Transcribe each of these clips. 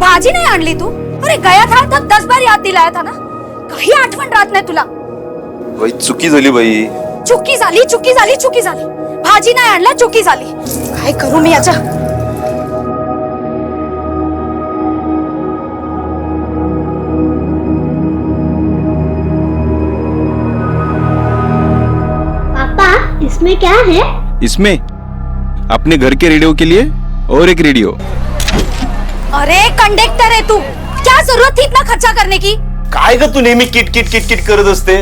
भाजी नाही आणली तू? अरे गया था तर 10 बार याद दिलाया था ना. काही आठवण राहत नाही तुला. बाई चुकी झाली बाई. चुकी झाली. भाजी नाही आणला, चुकी झाली. काय करू मी याच्या? पापा, इसमें क्या है? इसमें अपने घर के रेडियो के लिए और एक रेडियो. अरे कंडक्टर है तू, क्या जरूरत थी इतना खर्चा करने की? काय ग तू नेहमी किट किट किट किट करत असते.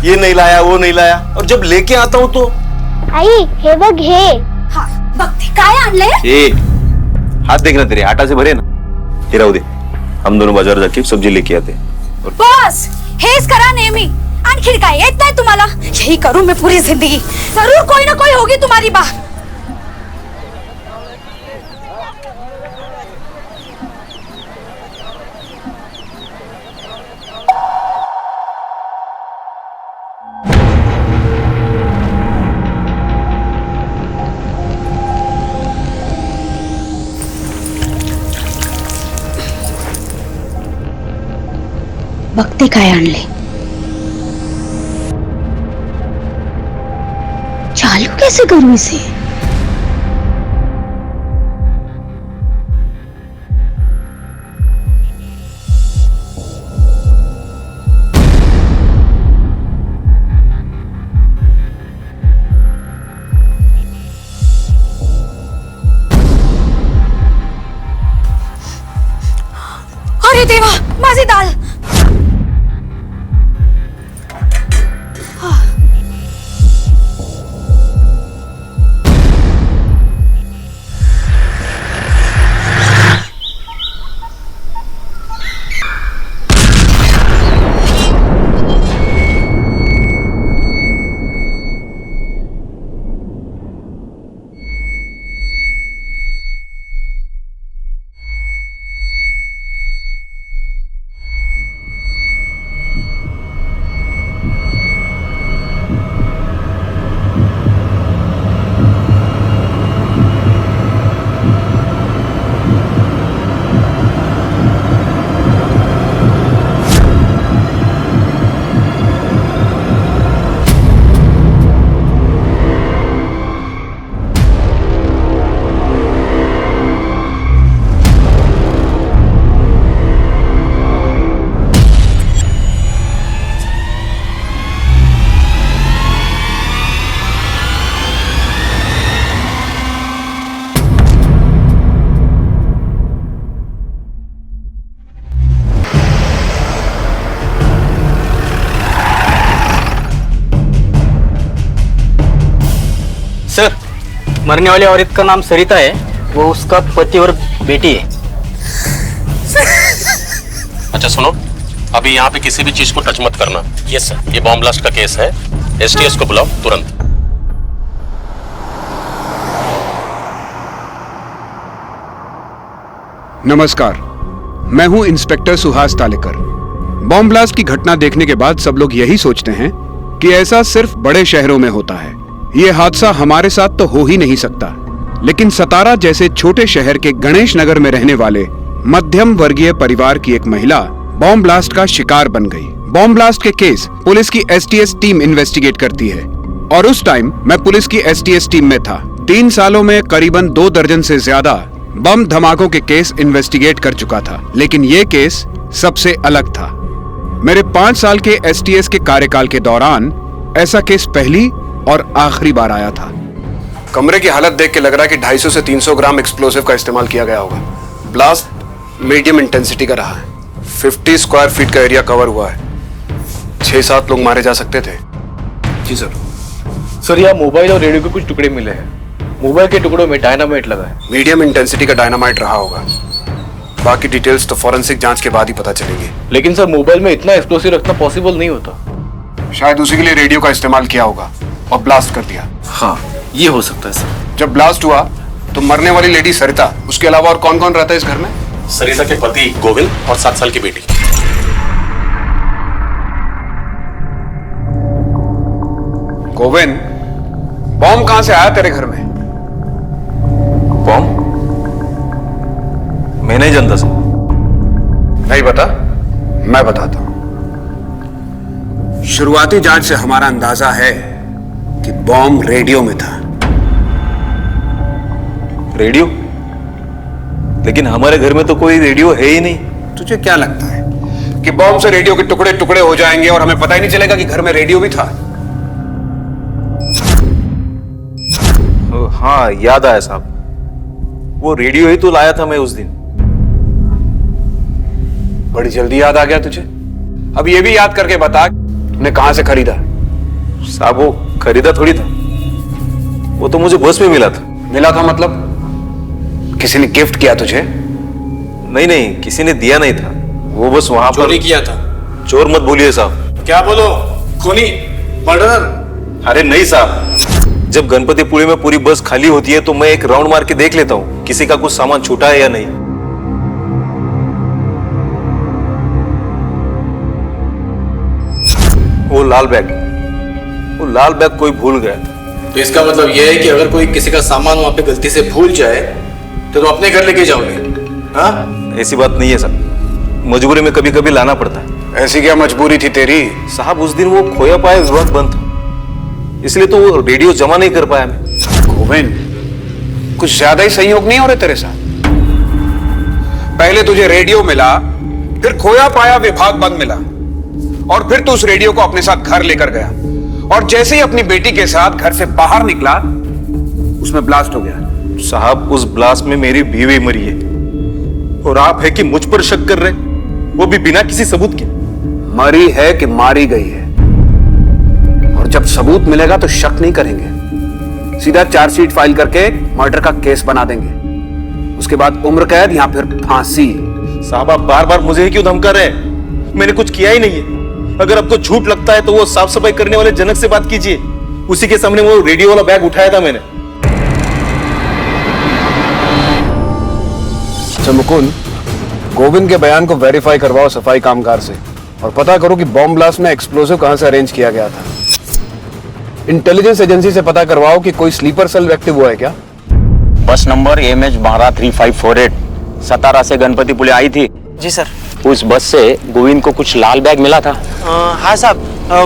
ये नहीं लाया वो नहीं लाया और जब लेके आता हूँ तो आई हे बघ हे. हाँ बघते काय आणले. ए हाथ देखना तेरे आटा से भरे ना. हे राहू दे, हम दोनों बाजार जाके सब्जी लेके आते. बस हेच करा नेहमी. आणखी काय येत नाही तुम्हाला? यही करूं मैं पूरी जिंदगी. जरूर कोई ना कोई होगी तुम्हारी बात. बघते काय आणले. चालू कैसे करूं इसे? अरे देवा, माझी दाल. सर, मरने वाली औरत का नाम सरिता है. वो उसका पति और बेटी है. अच्छा सुनो, अभी यहाँ पे किसी भी चीज को टच मत करना. Yes sir. ये बॉम्ब ब्लास्ट का केस है. एसटीएस को बुलाओ तुरंत. नमस्कार, मैं हूं inspector Suhas Talekar. Bomb blast की घटना देखने के बाद सब लोग यही सोचते हैं कि ऐसा सिर्फ बड़े शहरों में होता है. ये हादसा हमारे साथ तो हो ही नहीं सकता. लेकिन सतारा जैसे छोटे शहर के गणेश नगर में रहने वाले मध्यम वर्गीय परिवार की एक महिला बॉम्ब ब्लास्ट का शिकार बन गई. बॉम्ब ब्लास्ट के केस पुलिस की एसटीएस टीम इन्वेस्टिगेट करती है और उस टाइम मैं पुलिस की एसटीएस टीम में था. 3 सालों में करीबन 2 दर्जन से ज्यादा बम धमाकों के केस इन्वेस्टिगेट कर चुका था. लेकिन ये केस सबसे अलग था. मेरे 5 साल के एसटीएस के कार्यकाल के दौरान ऐसा केस पहली और आखिरी बार आया था. कमरे की हालत देख के लग रहा है कि 250 से 300 ग्राम एक्सप्लोसिव का इस्तेमाल किया गया होगा. ब्लास्ट मीडियम इंटेंसिटी का रहा है. 50 स्क्वायर फीट का एरिया कवर हुआ है. 6-7 लोग मारे जा सकते थे. जी सर. सर, यहाँ मोबाइल और रेडियो के कुछ टुकड़े मिले हैं. मोबाइल के टुकड़ों में डायनामाइट लगा है. मीडियम इंटेंसिटी का डायनामाइट रहा होगा. बाकी डिटेल्स तो फॉरेंसिक जांच के बाद ही पता चलेगी. लेकिन सर, मोबाइल में इतना एक्सप्लोसिव रखना पॉसिबल नहीं होता. शायद उसी के लिए रेडियो का इस्तेमाल किया होगा और ब्लास्ट कर दिया. हाँ, ये हो सकता है सर. जब ब्लास्ट हुआ तो मरने वाली लेडी सरिता, उसके अलावा और कौन कौन रहता है इस घर में? सरिता के पति गोविंद और 7 साल की बेटी. गोविंद, बॉम्ब कहां से आया तेरे घर में? बॉम्ब मैं नहीं जानता सर. नहीं बता, मैं बताता हूं। शुरुआती जांच से हमारा अंदाजा है कि बॉम्ब रेडियो में था। रेडियो? लेकिन हमारे घर में तो कोई रेडियो है ही नहीं। तुझे क्या लगता है कि बॉम्ब से रेडियो के टुकड़े टुकड़े हो जाएंगे और हमें पता ही नहीं चलेगा कि घर में रेडियो भी था? हाँ, याद आया साहब, वो रेडियो ही तो लाया था मैं उस दिन। बड़ी जल्दी याद आ गया तुझे। अब ये भी याद करके बता तूने कहां से खरीदा? साहब वो खरीदा थोड़ी था, वो तो मुझे बस में मिला था। मिला था मतलब किसी ने गिफ्ट किया तुझे? नहीं नहीं, किसी ने दिया नहीं था, वो बस वहां पर चोरी किया था। चोर मत बोलिए साहब। क्या बोलो? खूनी? मर्डरर? अरे नहीं साहब, जब गणपतिपुरी में पूरी बस खाली होती है तो मैं एक राउंड मार के देख लेता हूँ किसी का कुछ सामान छूटा है या नहीं। वो लाल बैग कोई भूल गया था। तो इसका मतलब यह है कि अगर कोई किसी का सामान वहां पे गलती से भूल जाए तो तुम अपने घर लेके जाओगे? हाँ? ऐसी बात नहीं है साहब, मजबूरी में कभी कभी लाना पड़ता है। ऐसी क्या मजबूरी थी तेरी? साहब उस दिन वो खोया पाया विभाग बंद था, इसलिए तो वो रेडियो जमा नहीं कर पाया मैं। गोविंद, कुछ ज्यादा ही संयोग नहीं हो रहे तेरे साथ? पहले तुझे रेडियो मिला, फिर खोया पाया विभाग बंद मिला, और फिर तू उस रेडियो को अपने साथ घर लेकर गया, और जैसे ही अपनी बेटी के साथ घर से बाहर निकला उसमें ब्लास्ट हो गया। साहब उस ब्लास्ट में मेरी बीवी मरी है, और आप है कि मुझ पर शक कर रहे, वो भी बिना किसी सबूत के। मरी है कि मारी गई है, और जब सबूत मिलेगा तो शक नहीं करेंगे, सीधा चार्जशीट फाइल करके मर्डर का केस बना देंगे, उसके बाद उम्र कैद या फिर फांसी। साहब आप बार बार मुझे ही क्यों धमका रहे हैं? मैंने कुछ किया ही नहीं है। अगर आपको झूठ लगता है तो वो साफ सफाई करने वाले जनक से बात कीजिए, उसी के सामने वो रेडियो वाला बैग उठाया था मैंने। मुकुंद, गोविंद के बयान को वेरीफाई करवाओ सफाई कामगार से, और पता करो कि बॉम्ब ब्लास्ट में एक्सप्लोसिव कहां से अरेंज किया गया था। इंटेलिजेंस एजेंसी से पता करवाओ कि कोई स्लीपर सेल एक्टिव हुआ है क्या। बस नंबर MH123548 सतारा से गणपतिपुले आई थी। जी सर। उस बस से गोविंद को कुछ लाल बैग मिला था? हाँ साहब,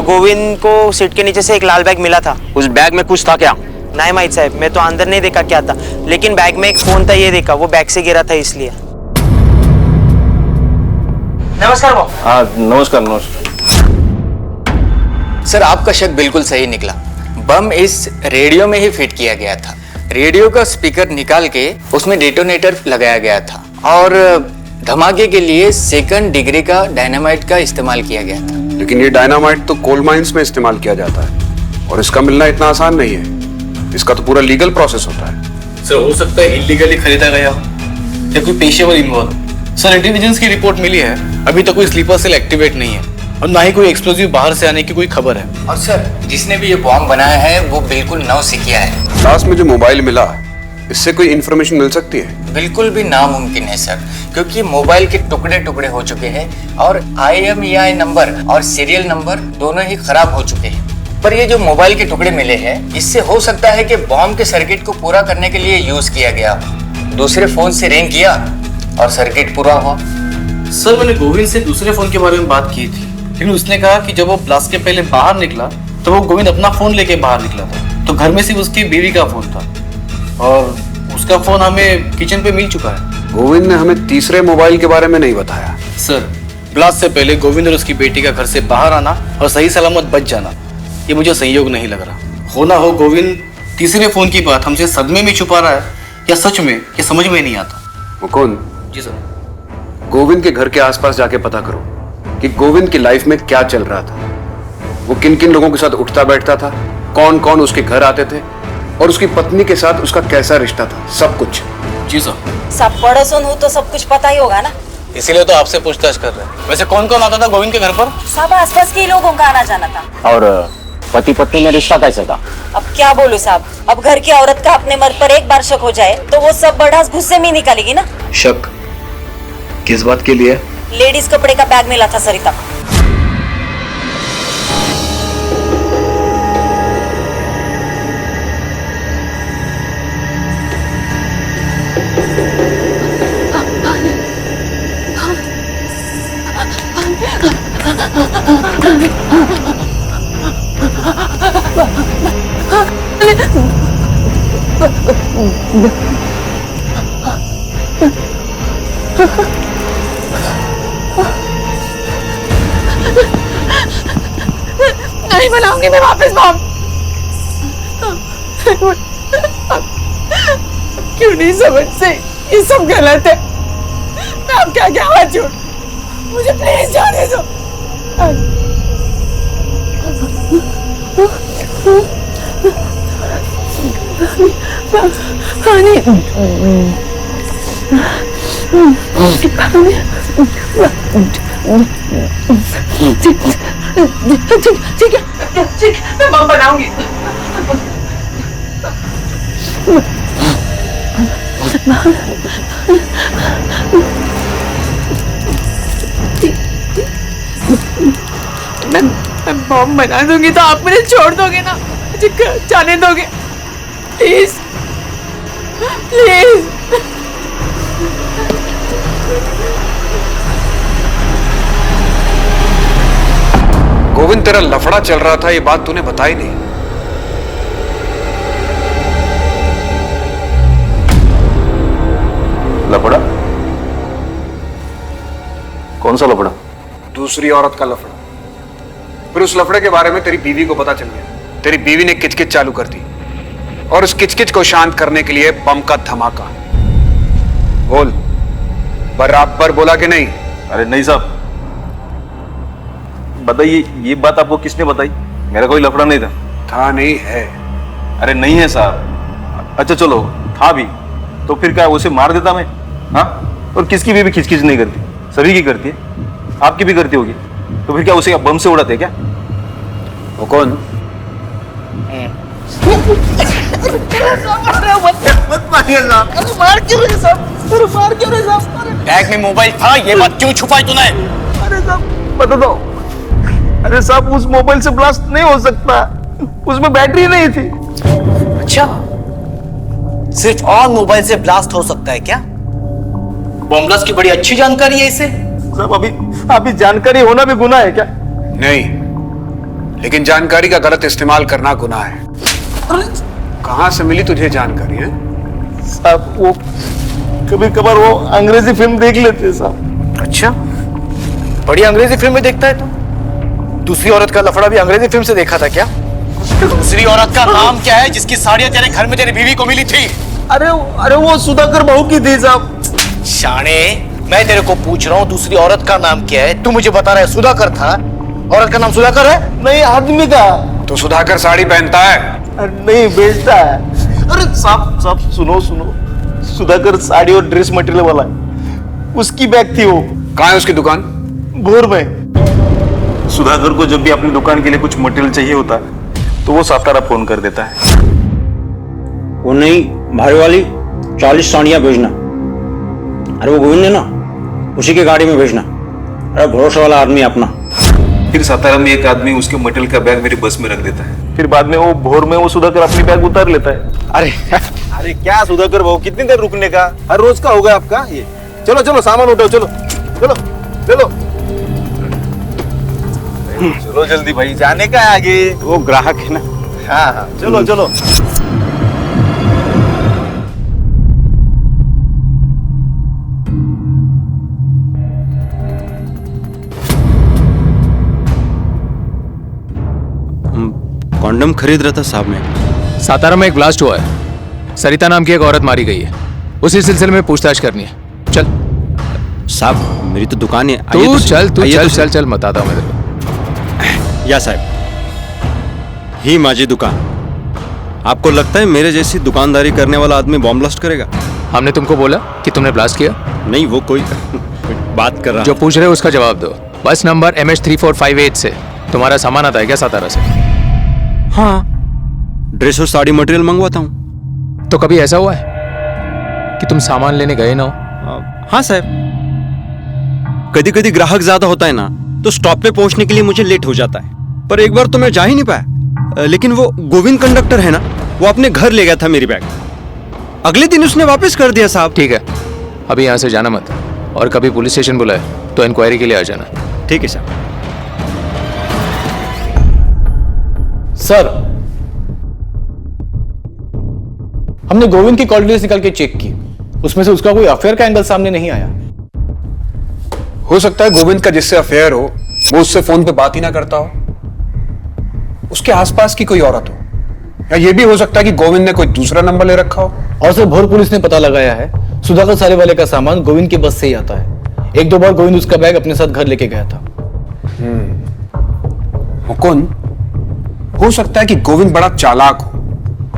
गोविंद को सीट के नीचे से एक लाल बैग मिला था। उस बैग में कुछ था क्या? नहीं माहित साहब, मैं तो अंदर नहीं देखा क्या था, लेकिन बैग में एक फोन था, ये देखा, वो बैग से गिरा था इसलिए। नमस्कार वो। हाँ नमस्कार नमस्कार। सर आपका शक बिल्कुल सही निकला, बम इस रेडियो में ही फिट किया गया था। रेडियो का स्पीकर निकाल के उसमें डेटोनेटर लगाया गया था, और धमाके के लिए सेकंड डिग्री का डायनामाइट का इस्तेमाल किया गया था। लेकिन ये डायनामाइट तो कोल माइंस में इस्तेमाल किया जाता है, और इसका मिलना इतना आसान नहीं है, इसका तो पूरा लीगल प्रोसेस होता है। सर हो सकता है इलीगली खरीदा गया हो या कोई पेशेवर इन्वॉल्व। सर इंटेलिजेंस की रिपोर्ट मिली है, अभी तक कोई स्लीपर सेल एक्टिवेट नहीं है, और ना ही कोई एक्सप्लोजिव बाहर से आने की कोई खबर है। और सर जिसने भी ये बॉम्ब बनाया है वो बिल्कुल नौसिखिया है। लास्ट में जो मोबाइल मिला, इससे कोई इंफॉर्मेशन मिल सकती है? बिल्कुल भी नामुमकिन है सर, क्योंकि मोबाइल के टुकड़े टुकड़े हो चुके हैं, और IMEI नंबर और सीरियल नंबर दोनों ही खराब हो चुके हैं। पर ये जो मोबाइल के टुकड़े मिले हैं, इससे हो सकता है कि बॉम्ब के सर्किट को पूरा करने के लिए यूज किया गया। दूसरे फोन से रिंग किया और सर्किट पूरा हुआ। सर मैंने गोविंद से दूसरे फोन के बारे में बात की थी, लेकिन उसने कहा कि जब वो ब्लास्ट के पहले बाहर निकला तो वो गोविंद अपना फोन लेके बाहर निकला था, तो घर में सिर्फ उसकी बीवी का फोन था, और उसका फोन हमें किचन पे मिल चुका है। गोविंद ने हमें तीसरे मोबाइल के बारे में नहीं बताया। सर ब्लास्ट से पहले गोविंद और उसकी बेटी का घर से बाहर आना और सही सलामत बच जाना, ये मुझे संयोग नहीं लग रहा। हो ना हो गोविंद तीसरे फोन की बात हमसे सदमे में छुपा रहा है, या सच में, ये समझ में नहीं आता। मुकुंद। जी सर। गोविंद के घर के आसपास जाके पता करो कि गोविंद की लाइफ में क्या चल रहा था, वो किन किन लोगों के साथ उठता बैठता था, कौन कौन उसके घर आते थे, और उसकी पत्नी के साथ उसका कैसा रिश्ता था, सब कुछ। जी सर। सब पड़ोसन हो तो सब कुछ पता ही होगा ना, इसीलिए तो आपसे पूछताछ कर रहे हैं। वैसे कौन कौन आता था गोविंद के घर पर? सब आसपास के लोगों का आना जाना था। और पति पत्नी में रिश्ता कैसे था? अब क्या बोलूं साहब, अब घर की औरत का अपने मर्द पर एक बार शक हो जाए तो वो सब बढ़ास गुस्से में ही निकालेगी ना। शक किस बात के लिए? लेडीज कपड़े का बैग मिला था सरिता को। नहीं बनाऊंगी मैं वापस बॉम्ब। क्यों नहीं समझते? ये सब गलत है। मैं आपके आगे हाथ जोड़, मुझे प्लीज जाने दो। पानी ठीक है, मैं बम बनाऊंगी। मैं बम बना दूंगी तो आप मुझे छोड़ दोगे ना? मुझे जाने दोगे प्लीज प्लीज? गोविंद, तेरा लफड़ा चल रहा था, ये बात तूने बताई नहीं। लफड़ा? कौन सा लफड़ा? दूसरी औरत का लफड़ा। फिर उस लफड़े के बारे में तेरी बीवी को पता चल गया। तेरी बीवी ने किचकिच चालू कर दी और उस किचकिच को शांत करने के लिए बम का धमाका। बोल, बराबर बोला कि नहीं? अरे नहीं साहब, बताइए ये बात आपको किसने बताई? मेरा कोई लफड़ा नहीं था नहीं है। अरे नहीं है साहब। अच्छा चलो, था भी तो फिर क्या उसे मार देता मैं? हाँ, और किसकी भी खिचखिच नहीं करती, सभी की करती है, आपकी भी करती होगी। तो फिर क्या उसे बम से उड़ाते क्या? वो कौन? बैग में मोबाइल था, ये बात क्यों छुपाई तूने? अरे साहब बता दो। अरे साहब उस मोबाइल से ब्लास्ट नहीं हो सकता, उसमें बैटरी नहीं थी। अच्छा, सिर्फ ऑन मोबाइल से ब्लास्ट हो सकता है क्या? बम ब्लास्ट की बड़ी अच्छी जानकारी है इसे। साहब अभी जानकारी होना भी गुनाह है क्या? नहीं, लेकिन जानकारी का गलत इस्तेमाल करना गुनाह है। कहां से मिली तुझे जानकारी है? साहब वो कभी कभार वो अंग्रेजी फिल्म देख लेते हैं साहब। अच्छा, बड़ी अंग्रेजी फिल्में देखता है तू? दूसरी औरत का लफड़ा भी अंग्रेजी फिल्म से देखा था क्या? दूसरी औरत का नाम क्या है जिसकी साड़ियां तेरे घर में तेरी बीवी को मिली थी? अरे वो सुधाकर बहू की थी साहब। शाने, मैं तेरे को पूछ रहा हूँ दूसरी औरत का नाम क्या है, तू मुझे बता रहा है सुधाकर था। औरत का नाम सुधाकर है? नहीं, आदमी का। तो सुधाकर साड़ी पहनता है? नहीं, बेचता है। अरे साहब सुनो, सुधाकर साड़ी और ड्रेस मटेरियल वाला है, उसकी बैग थी वो। कहाँ है उसकी दुकान? भोर में। सुधाकर को जब भी अपनी दुकान के लिए कुछ मटेरियल चाहिए होता है तो वो सातारा फोन कर देता है। वो नहीं, भारी वाली 40 साड़ियां भेजना। अरे वो गोविंद है ना, उसी की गाड़ी में भेजना। अरे भरोसा वाला आदमी अपना। फिर सातारा में एक आदमी उसके मटेरियल का बैग मेरी बस में रख देता है। फिर बाद में वो भोर में वो सुधाकर अपनी बैग उतार लेता है। अरे क्या सुधाकर भाऊ, कितनी देर रुकने का? हर रोज का होगा आपका ये। चलो सामान उठाओ, चलो चलो जल्दी भाई, जाने का है आगे। वो ग्राहक है ना। हाँ, चलो। कॉन्डम खरीद रहा था साहब मैं। सातारा में एक ब्लास्ट हुआ है, सरिता नाम की एक औरत मारी गई है, उसी सिलसिले में पूछताछ करनी है। चल साहब, मेरी तो दुकान है। तू चल बताता हूँ मैं तेरे को। या साहब, ही माझी दुकान। आपको लगता है मेरे जैसी दुकानदारी करने वाला आदमी बॉम्ब ब्लास्ट करेगा? हमने तुमको बोला कि तुमने ब्लास्ट किया? नहीं, वो कोई बात कर रहा। जो पूछ रहे हो उसका जवाब दो। बस नंबर MH3458 से तुम्हारा सामान आता है क्या सातारा से? हाँ, ड्रेस और साड़ी मटेरियल मंगवाता हूँ। तो कभी ऐसा हुआ है कि तुम सामान लेने गए ना हो? हाँ साहब, कभी कभी ग्राहक ज्यादा होता है ना, तो स्टॉप पे पहुंचने के लिए मुझे लेट हो जाता है। पर एक बार तो मैं जा ही नहीं पाया। लेकिन वो गोविंद कंडक्टर है ना, वो अपने घर ले गया था मेरी बैग। अगले दिन उसने वापस कर दिया साहब। ठीक है, अभी यहाँ से जाना मत, और कभी पुलिस स्टेशन बुलाए तो इंक्वायरी के लिए आ जाना। ठीक है साहब। सर, हमने गोविंद की कॉल डिटेल्स निकाल के चेक की, उसमें से उसका कोई अफेयर का एंगल सामने नहीं आया। हो सकता है गोविंद का जिससे अफेयर हो वो उससे फोन पे बात ही ना करता हो, उसके आसपास की कोई औरत हो, या ये भी हो सकता है कि गोविंद ने कोई दूसरा नंबर ले रखा हो। और सर, भोर पुलिस ने पता लगाया है सुधाकर सारेवाले का सामान गोविंद के बस से ही आता है। एक दो बार गोविंद उसका बैग अपने साथ घर लेके गया था। मुकुंद, हो सकता है कि गोविंद बड़ा चालाक हो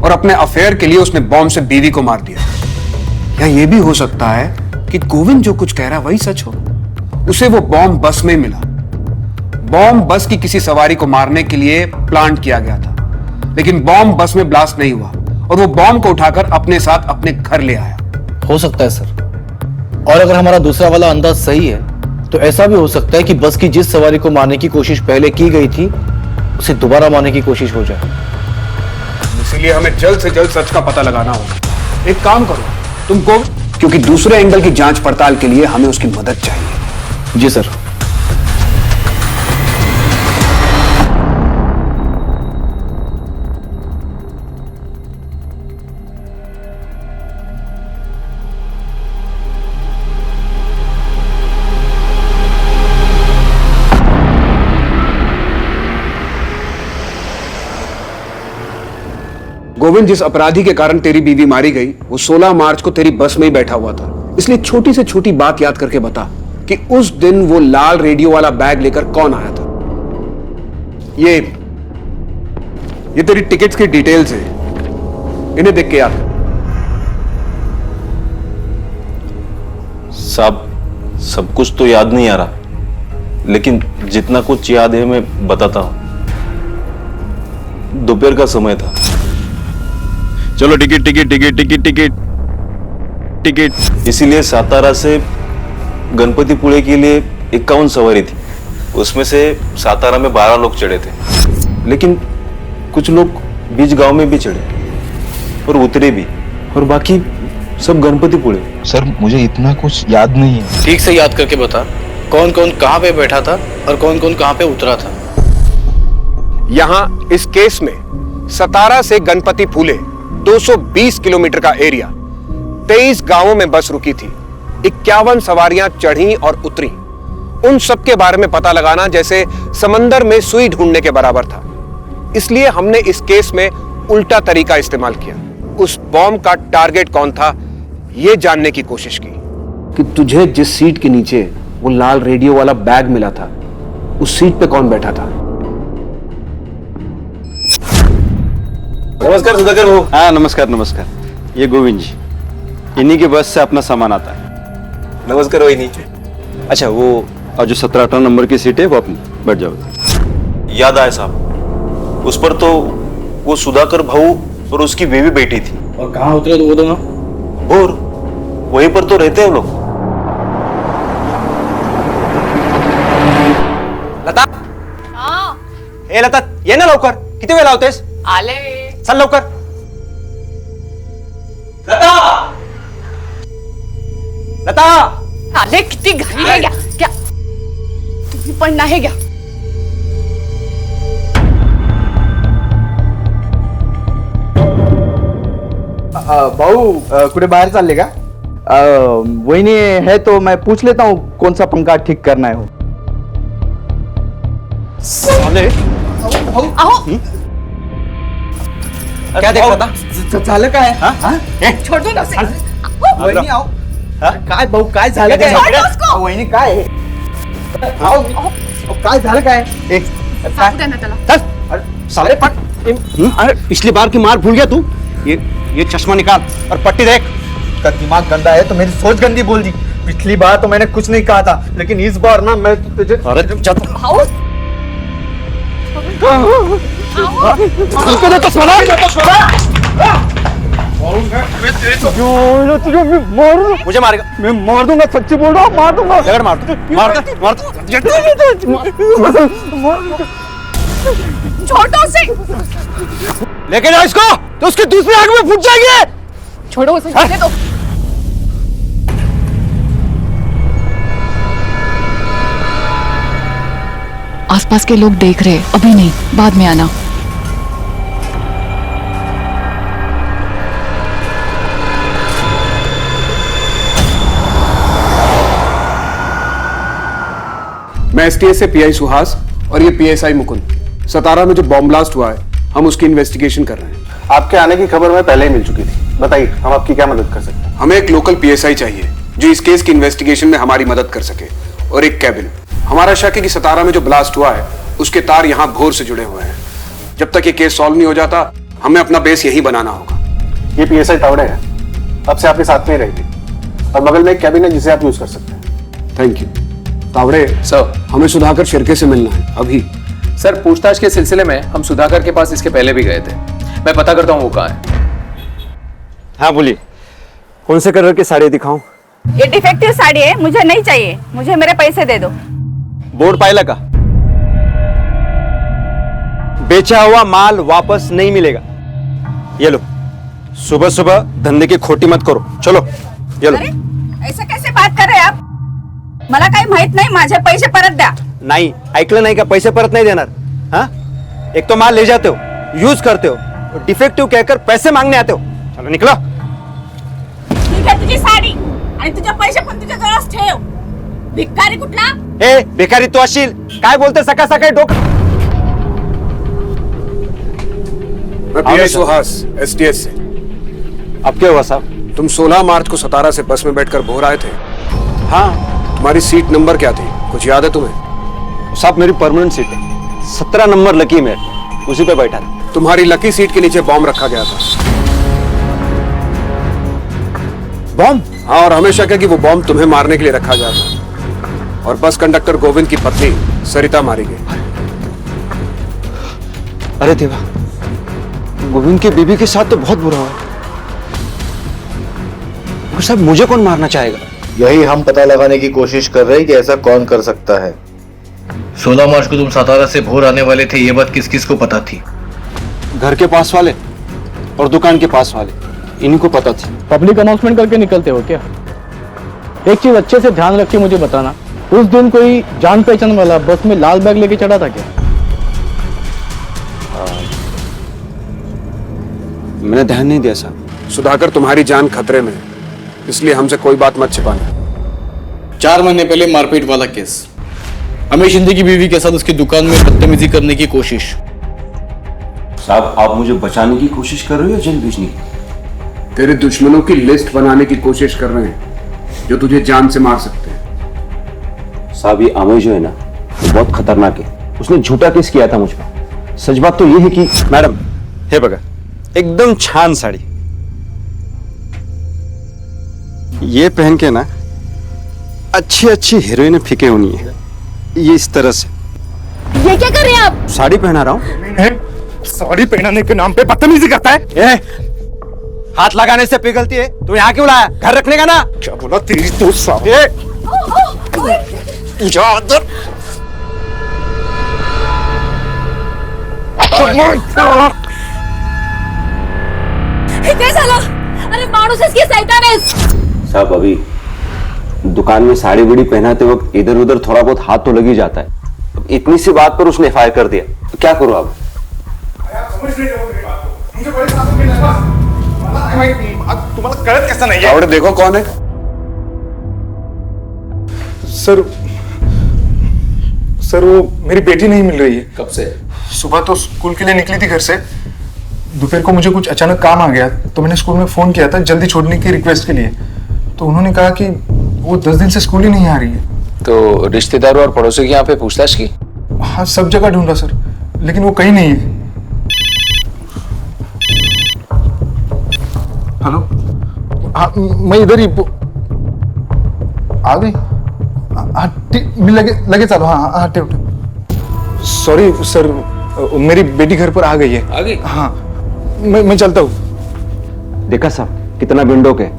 और अपने अफेयर के लिए उसने बॉम्ब से बीवी को मार दिया, या ये भी हो सकता है कि गोविंद जो कुछ कह रहा है वही सच हो, उसे वो बॉम्ब बस में मिला। बॉम्ब बस की किसी सवारी को मारने के लिए प्लांट किया गया था, लेकिन बॉम्ब बस में ब्लास्ट नहीं हुआ और वो बॉम्ब को उठाकर अपने साथ अपने घर ले आया। हो सकता है सर, और अगर हमारा दूसरा वाला अंदाज सही है तो ऐसा भी हो सकता है कि बस की जिस सवारी को मारने की कोशिश पहले की गई थी उसे दोबारा मारने की कोशिश हो जाए। इसीलिए हमें जल्द से जल्द सच का पता लगाना होगा। एक काम करो, तुमको, क्योंकि दूसरे एंगल की जांच पड़ताल के लिए हमें उसकी मदद चाहिए। जी सर। गोविंद, जिस अपराधी के कारण तेरी बीवी मारी गई वो 16 मार्च को तेरी बस में ही बैठा हुआ था, इसलिए छोटी से छोटी बात याद करके बता कि उस दिन वो लाल रेडियो वाला बैग लेकर कौन आया था। ये तेरी टिकट्स की डिटेल्स है, इन्हें देख के याद कर। साहब, सब कुछ तो याद नहीं आ रहा, लेकिन जितना कुछ याद है मैं बताता हूं। दोपहर का समय था। चलो ticket ticket ticket ticket ticket ticket. इसीलिए सातारा से गणपतिपुळे के लिए 51 सवारी थी, उसमें से सातारा में 12 लोग चढ़े थे, लेकिन कुछ लोग बीच गांव में भी चढ़े और उतरे भी, और बाकी सब गणपतिपुळे। सर, मुझे इतना कुछ याद नहीं है। ठीक से याद करके बता, कौन कौन कहां पे बैठा था और कौन कौन कहां पे उतरा था। यहां इस केस में सतारा से गणपतिपुळे 220 किलोमीटर का एरिया, 23 गांवों में बस रुकी थी, 51 सवारियां चढ़ी और उतरी। उन सब के बारे में पता लगाना जैसे समंदर में सुई ढूंढने के बराबर था। इसलिए हमने इस केस में उल्टा तरीका इस्तेमाल किया। उस बॉम्ब का टारगेट कौन था यह जानने की कोशिश की कि तुझे जिस सीट के नीचे वो लाल रेडियो वाला बैग मिला था उस सीट पे कौन बैठा था। नमस्कार सुधाकर भाऊ। हाँ नमस्कार नमस्कार, ये गोविंद जी, इन्हीं के बस से अपना सामान आता है। नमस्कार वही। अच्छा, वो और जो 17-18 नंबर की सीट है वो अपनी बैठ जाओ। याद आया साहब, उस पर तो वो सुधाकर भाऊ और उसकी बीवी बैठी थी। और कहाँ उतरे तो वो दोनों? और वहीं पर तो रहते हैं वो लोग। लता, ए लता, ये ना लवकर, किती वेळ लावतेस? आले. चल लवकर. लता, लता, आले किती घाई आहे क्या? तुम्ही पण नाही घ्या. भाऊ कुठे बाहेर चालले का? वहिनी है तो मैं पूछ लेता हूँ कौन सा पंखा ठीक करना है. साले, क्या देख रहा था? झालं काय? छोड़ दो ना उसे. वहिनी आओ. काय भाऊ काय झालं काय? छोड़ दो उसको. वहिनी काय? आओ. काय झालं काय? सांगू दे ना त्याला. साले पट, अरे पिछली बार की मार भूल गया तू? ये चश्मा निकाल और पट्टी देख. का दिमाग गंदा है तो मेरी सोच गंदी बोल दी. पिछली बार तो मैंने कुछ नहीं कहा था, लेकिन इस बार ना मैं तुझे. अरे मुझे मारेगा? मैं मार दूंगा, सच्ची बोल रहा हूँ, मार दूंगा. जगड़ मार छोड़ो उसे. लेके जाओ इसको, तो उसकी दूसरी आंख में फूट जाएगी. छोड़ो उसे, जाने दो. आसपास के लोग देख रहे, अभी नहीं, बाद में आना. मैं एसटीएस से पीआई सुहास और ये पीएसआई मुकुंद। सतारा में जो बॉम्ब ब्लास्ट हुआ है हम उसकी इन्वेस्टिगेशन कर रहे हैं। आपके आने की खबर मैं पहले ही मिल चुकी थी। बताइए हम आपकी क्या मदद कर सकते हैं? हमें एक लोकल पीएसआई चाहिए जो इस केस की इन्वेस्टिगेशन में हमारी मदद कर सके, और एक कैबिन। हमारा शक है कि सतारा में जो ब्लास्ट हुआ है उसके तार यहाँ भोर से जुड़े हुए हैं। जब तक ये केस सॉल्व नहीं हो जाता हमें अपना बेस यही बनाना होगा। ये पीएसआई तावड़े है, अब से आपके साथ में ही रहेगी और बगल में एक कैबिन है जिसे आप यूज कर सकते हैं। Thank you. तावड़े सर, हमें सुधाकर शिर्के से मिलना है अभी। सर, पूछताछ के सिलसिले में हम सुधाकर के पास इसके पहले भी गए थे। मैं पता करता हूँ वो कहाँ है। हाँ बोलिए, कौन से कलर की साड़ी दिखाऊं? ये डिफेक्टिव साड़ी है, मुझे नहीं चाहिए, मुझे मेरे पैसे दे दो। बोर्ड पायला का बेचा हुआ माल वापस नहीं मिलेगा। ये लो, सुबह सुबह धंधे की खोटी मत करो। चलो ये लो। अरे ऐसा कैसे बात कर रहे आप? मला काही माहित नाही, माझे पैसे परत द्या। नाही ऐकलं नाही का? पैसे परत नहीं देणार? हाँ, एक तो माल ले जाते हो, यूज करते हो, डिफेक्टिव कहकर पैसे मांगने आते हो। चलो निकलो। ठीक आहे तुझी साडी आणि तुझे पैसे पण तुझ्या जवळच ठेव। भिकारी कुठला? ए बेकारी तू असशील काय बोलते सकाळ सकाळी डोकं? मैं पीआई सुहास एसटीएस से। अब क्या हुआ साहब? तुम 16 मार्च को सतारा से बस में बैठकर भोर आए थे। हाँ, तुम्हारी सीट नंबर क्या थी, कुछ याद है तुम्हें? साहब मेरी परमानेंट सीट है, 17 नंबर लकी में, उसी पे बैठा था। तुम्हारी लकी सीट के नीचे बॉम्ब रखा गया था। बॉम्ब? हाँ, और हमें शक है कि वो बॉम्ब तुम्हें मारने के लिए रखा गया था और बस कंडक्टर गोविंद की पत्नी सरिता मारी गई। अरे देवा, गोविंद की बीबी के साथ तो बहुत बुरा हुआ। साहब मुझे कौन मारना चाहेगा? यही हम पता लगाने की कोशिश कर रहे हैं कि ऐसा कौन कर सकता है। 16 मार्च को तुम सतारा से भोर आने वाले थे, ये बात किस किस को पता थी? घर के पास वाले और दुकान के पास वाले, इन्हीं को पता थी। पब्लिक अनाउंसमेंट करके निकलते हो क्या? एक चीज अच्छे से ध्यान रख के मुझे बताना, उस दिन कोई जान पहचान वाला बस में लाल बैग लेके चढ़ा था क्या? मैंने ध्यान नहीं दिया साहब। सुधाकर, तुम्हारी जान खतरे में है, इसलिए हमसे कोई बात मत छिपाना। 4 महीने पहले मारपीट वाला केस, हमें शिंदे की बीवी के साथ उसकी दुकान में बदतमीजी करने की कोशिश। साहब आप मुझे बचाने की कोशिश कर रहे हो या जेल भेजने की? तेरे दुश्मनों की लिस्ट बनाने की कोशिश कर रहे हैं जो तुझे जान से मार सकते हैं। साहब ये अमय जो है ना, वो बहुत खतरनाक है। उसने झूठा केस किया था मुझ पर। सच बात तो ये है कि मैडम हे बघा, एकदम छान साड़ी, ये पहन के ना अच्छी अच्छी हीरोइन फीके होनी है। ये इस तरह से। ये क्या कर रहे हैं आप? साड़ी पहना रहा हूँ। साड़ी पहनाने के नाम पे बदतमीजी करता है। हाथ लगाने से पिघलती है, तू यहाँ क्यों लाया? घर रखने का ना। क्या बोला तेरी तो साहब? काय झालं? अरे माणूस इसकी शैतान है। साहब अभी दुकान में साड़ी बड़ी पहनाते वक्त इधर उधर थोड़ा बहुत हाथ तो लग ही जाता है। इतनी सी बात पर उसने एफआईआर कर दिया, तो क्या करूं अब? तुम्हाला कळत कैसा नहीं है? आवड़े देखो कौन है। सर वो मेरी बेटी नहीं मिल रही है। कब से? सुबह तो स्कूल के लिए निकली थी घर से, दोपहर को मुझे कुछ अचानक काम आ गया तो मैंने स्कूल में फोन किया था जल्दी छोड़ने की रिक्वेस्ट के लिए, तो उन्होंने कहा कि वो 10 दिन से स्कूल ही नहीं आ रही है। तो रिश्तेदारों और पड़ोसियों की यहाँ पे पूछताछ की? हाँ सब जगह ढूंढा सर, लेकिन वो कहीं नहीं है। हेलो, हाँ मैं इधर ही आ गई। हाँ ठीक, मैं लगे चलो। हाँ हाँ ठेव ठेव। सॉरी सर, मेरी बेटी घर पर आ गई है। आ गई? हाँ मैं चलता हूँ। देखा साहब कितना बिंडोक है।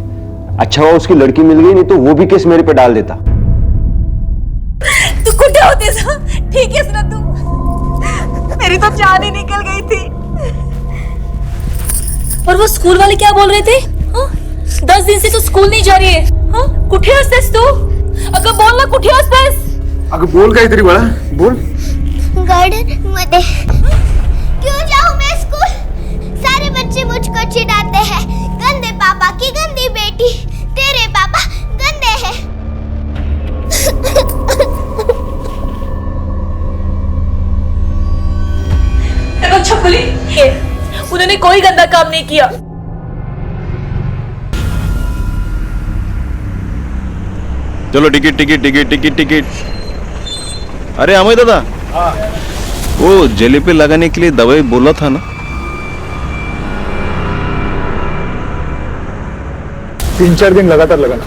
अच्छा हुआ उसकी लड़की मिल गई, नहीं तो वो भी केस मेरे पे डाल देता। तू कुठे होतीस? ठीक है ना तू? मेरी तो जान ही निकल गई थी। और वो स्कूल वाले क्या बोल रहे थे? हाँ? 10 दिन से तो स्कूल नहीं जा रही है। हाँ? कुठे असतेस तू? अगं बोल ना, कुठे असतेस? अगं बोल काहीतरी बाळा, बोल। गार्डन मध्ये। क्यों जाऊं मैं स्कूल? सारे बच्चे मुझको चिढ़ाते हैं, गंदे पापा की गंदी बेटी, तेरे पापा गंदे हैं। उन्होंने कोई गंदा काम नहीं किया। चलो ticket ticket ticket ticket ticket. अरे अमय दादा, वो जेली पे लगाने के लिए दवाई बोला था ना? 3-4 दिन लगातार लगाना,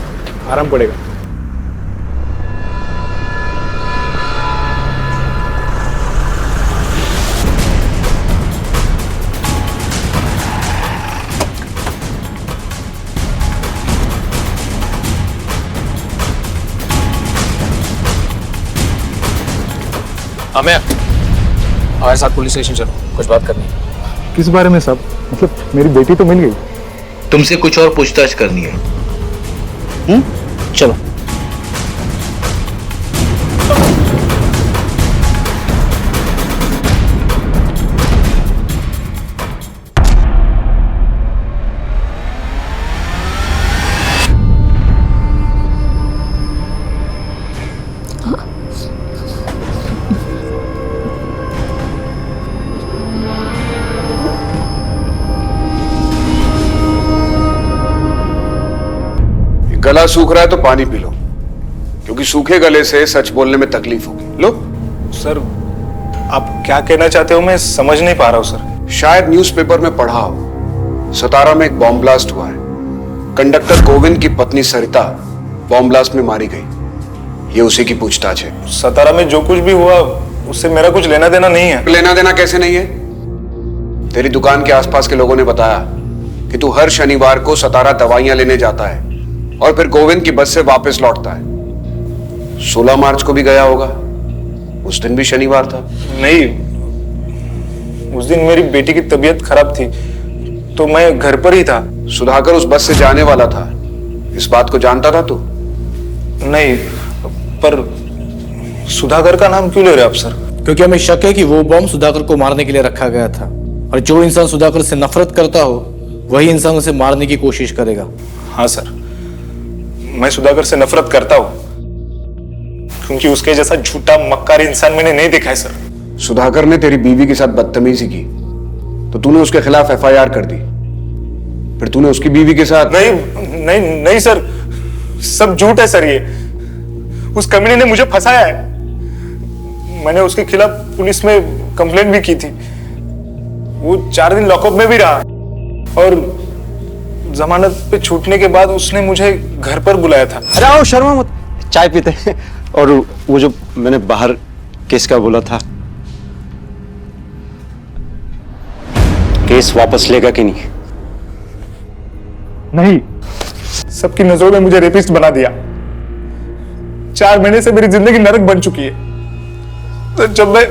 आराम पड़ेगा। अमय, हमारे साथ पुलिस स्टेशन चलो, कुछ बात करनी है। किस बारे में साहब? मतलब मेरी बेटी तो मिल गई। तुमसे कुछ और पूछताछ करनी है। चलो। गला सूख रहा है तो पानी पी लो, क्योंकि सूखे गले से सच बोलने में तकलीफ होगी। लो। सर, आप क्या कहना चाहते हो मैं समझ नहीं पा रहा हूँ सर। शायद न्यूज़पेपर में पढ़ा हो, सतारा में एक बॉम्ब ब्लास्ट हुआ है। कंडक्टर गोविंद की पत्नी सरिता बॉम्ब ब्लास्ट में मारी गई। ये उसी की पूछताछ है। सतारा में जो कुछ भी हुआ उससे मेरा कुछ लेना देना नहीं है। लेना देना कैसे नहीं है? तेरी दुकान के आसपास के लोगों ने बताया कि तू हर शनिवार को सतारा दवाइयां लेने जाता है और फिर गोविंद की बस से वापस लौटता है। 16 मार्च को भी गया होगा, उस दिन भी शनिवार था। नहीं, उस दिन मेरी बेटी की तबीयत खराब थी तो मैं घर पर ही था। सुधाकर उस बस से जाने वाला था, इस बात को जानता था तू? नहीं, पर सुधाकर का नाम क्यों ले रहे आप सर? क्योंकि हमें शक है कि वो बॉम्ब सुधाकर को मारने के लिए रखा गया था, और जो इंसान सुधाकर से नफरत करता हो वही इंसान उसे मारने की कोशिश करेगा। हाँ सर, मैं सुधाकर से नफरत करता हूं क्योंकि उसके जैसा झूठा मक्कार इंसान मैंने नहीं देखा है सर। सुधाकर ने तेरी बीवी के साथ बदतमीजी की तो तूने उसके खिलाफ FIR कर दी, फिर तूने उसकी बीवी के साथ। नहीं नहीं नहीं सर, सब झूठ है सर। ये उस कमीने ने मुझे फंसाया है। मैंने उसके खिलाफ पुलिस में कंप्लेंट भी की थी। वो 4 दिन लॉकअप में भी रहा और जमानत पे छूटने के बाद उसने मुझे घर पर बुलाया था। अरे आओ, शर्मा मत, चाय पीते हैं। और वो जो मैंने बाहर केस का बोला था, केस वापस लेगा कि नहीं? नहीं, सबकी नजरों में मुझे रेपिस्ट बना दिया। 4 महीने से मेरी जिंदगी नरक बन चुकी है। तो जब मैं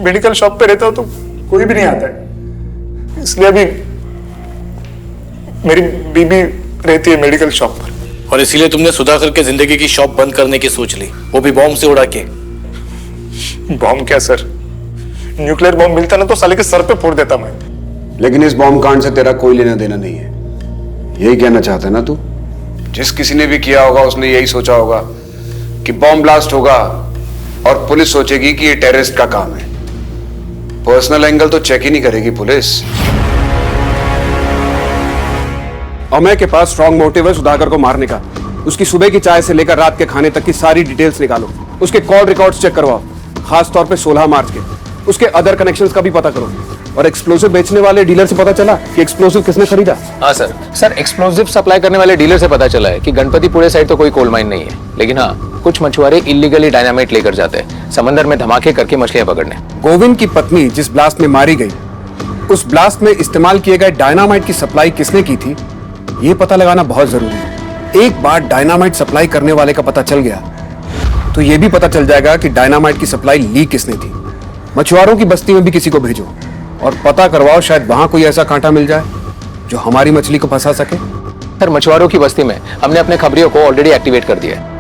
मेडिकल शॉप पे रहता हूं तो कोई भी नहीं आता है, इसलिए अभी मेरी बीबी रहती है मेडिकल शॉप पर। और इसीलिए तुमने सुधाकर के जिंदगी की शॉप बंद करने की सोच ली, वो भी बॉम्ब से उड़ा के। बॉम्ब क्या सर, न्यूक्लियर बॉम्ब मिलता ना तो साले के सर पे फोड़ देता मैं। लेकिन इस बॉम्ब कांड से तेरा कोई लेना देना नहीं है, यही कहना चाहता है ना तू? जिस किसी ने भी किया होगा उसने यही सोचा होगा कि बॉम्ब ब्लास्ट होगा और पुलिस सोचेगी कि ये टेररिस्ट का काम है। पर्सनल एंगल तो चेक ही नहीं करेगी पुलिस। अमय के पास स्ट्रॉन्ग मोटिव है सुधाकर को मारने का। उसकी सुबह की चाय से लेकर रात के खाने तक की सारी डिटेल्स निकालो, उसके कॉल रिकॉर्ड्स चेक करवाओ, खास तौर पे 16 मार्च के। उसके अदर कनेक्शंस का भी पता करो। और एक्सप्लोसिव बेचने वाले डीलर से पता चला कि एक्सप्लोसिव किसने खरीदा? हाँ सर, एक्सप्लोसिव सप्लाई करने वाले डीलर से पता चला है कि गणपतिपुरे साइड तो कोई कोल माइन नहीं है, लेकिन हाँ कुछ मछुआरे इलीगली डायनामाइट लेकर जाते हैं समंदर में धमाके करके मछलियां पकड़ने। गोविंद की पत्नी जिस ब्लास्ट में मारी गई, उस ब्लास्ट में इस्तेमाल किए गए डायनामाइट की सप्लाई किसने की थी, ये पता लगाना बहुत जरूरी है। एक बार डायनामाइट सप्लाई करने वाले का पता चल गया तो ये भी पता चल जाएगा कि डायनामाइट की सप्लाई लीक किसने थी। मछुआरों की बस्ती में भी किसी को भेजो और पता करवाओ, शायद वहां कोई ऐसा कांटा मिल जाए जो हमारी मछली को फंसा सके। सर, मछुआरों की बस्ती में हमने अपने खबरियों को ऑलरेडी एक्टिवेट कर दिया है।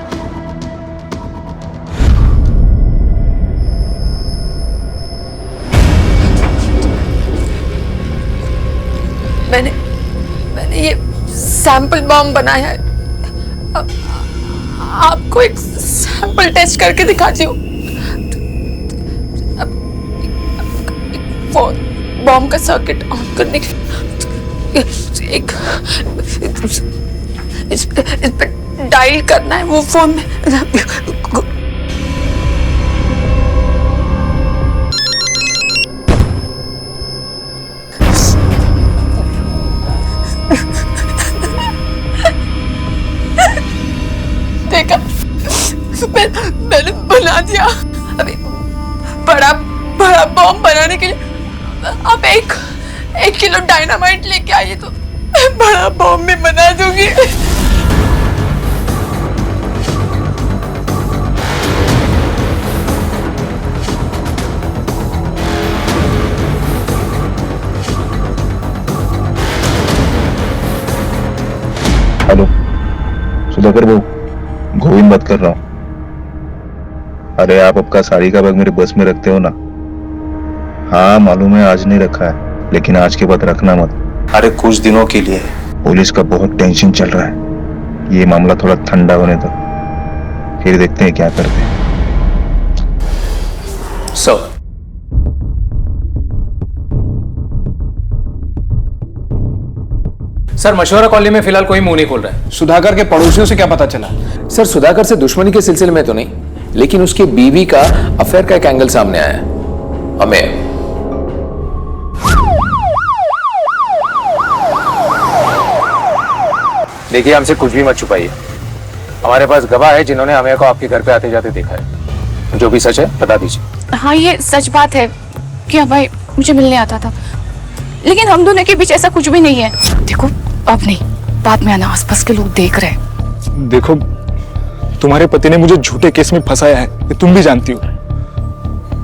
मैंने ये सैंपल बॉम्ब बनाया है। आपको एक सैंपल टेस्ट करके दिखाती हूँ। बॉम्ब का सर्किट ऑन करने के एक इस पे डायल करना है वो फोन में। देखा, मैंने बना दिया। अभी बड़ा बड़ा बॉम्ब बनाने के लिए अब एक किलो डायनामाइट लेके आइए तो मैं बड़ा बॉम्ब भी बना दूंगी। हेलो सुधाकर बहू, गोविंद बात कर रहा हूँ। अरे आप आपका साड़ी का बैग मेरे बस में रखते हो ना? हाँ मालूम है आज नहीं रखा है, लेकिन आज के बाद रखना मत। अरे कुछ दिनों के लिए। पुलिस का बहुत टेंशन चल रहा है, ये मामला थोड़ा ठंडा होने दो, फिर देखते हैं क्या करते हैं। सर मशवरा कॉलोनी में फिलहाल कोई मुंह नहीं खोल रहा है। सुधाकर के पड़ोसियों से क्या पता चला? सर सुधाकर से दुश्मनी के सिलसिले में तो नहीं, लेकिन उसकी बीवी का अफेयर का एक एंगल सामने आया है। हमें देखिए, हमसे कुछ भी मत छुपाइए। हमारे पास गवाह है जिन्होंने हमें को आपके घर पे आते जाते देखा है। जो भी सच है बता दीजिए। हाँ ये सच बात है कि अभय मुझे मिलने आता था, लेकिन हम दोनों के बीच ऐसा कुछ भी नहीं है। देखो अब नहीं, बाद में आना, आसपास के लोग देख रहे हैं। देखो तुम्हारे पति ने मुझे झूठे केस में फंसाया है, ये तुम भी जानती हो।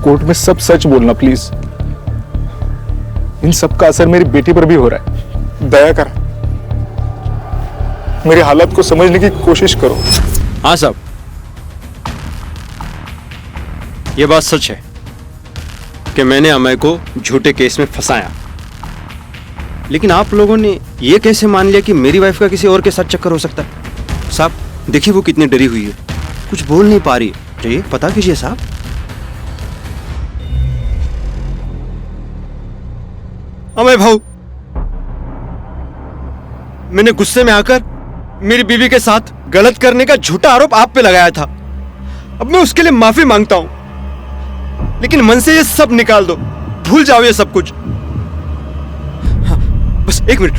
कोर्ट में सब सच बोलना प्लीज। इन सब का असर मेरी बेटी पर भी हो रहा है। दया कर, मेरी हालत को समझने की कोशिश करो। हाँ साहब, ये बात सच है कि मैंने अमय को झूठे केस में फंसाया, लेकिन आप लोगों ने ये कैसे मान लिया कि मेरी वाइफ का किसी और के साथ चक्कर हो सकता है? साहब देखिए वो कितनी डरी हुई है, कुछ बोल नहीं पा रही है, जाइए पता कीजिए साहब। अमय भाऊ, मैंने गुस्से में आकर मेरी बीवी के साथ गलत करने का झूठा आरोप आप पे लगाया था। अब मैं उसके लिए माफी मांगता हूं, लेकिन मन से ये सब निकाल दो, भूल जाओ ये सब कुछ। हाँ, बस एक मिनट,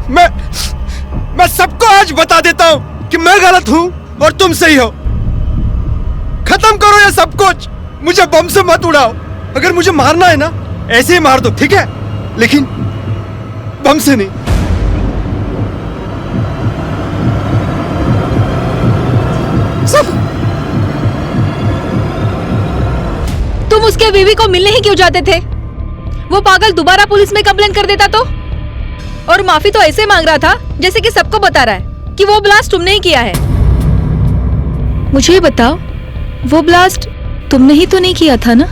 मैं सबको आज बता देता हूं कि मैं गलत हूं और तुम सही हो। खत्म करो ये सब कुछ, मुझे बम से मत उड़ाओ। अगर मुझे मारना है ना ऐसे ही मार दो, ठीक है, लेकिन बम से नहीं। तुम उसके बीवी को मिलने ही क्यों जाते थे? वो पागल दोबारा पुलिस में कंप्लेन कर देता तो? और माफी तो ऐसे मांग रहा था जैसे कि सबको बता रहा है कि वो ब्लास्ट तुमने ही किया है। मुझे बताओ, वो ब्लास्ट तुमने ही तो नहीं किया था ना?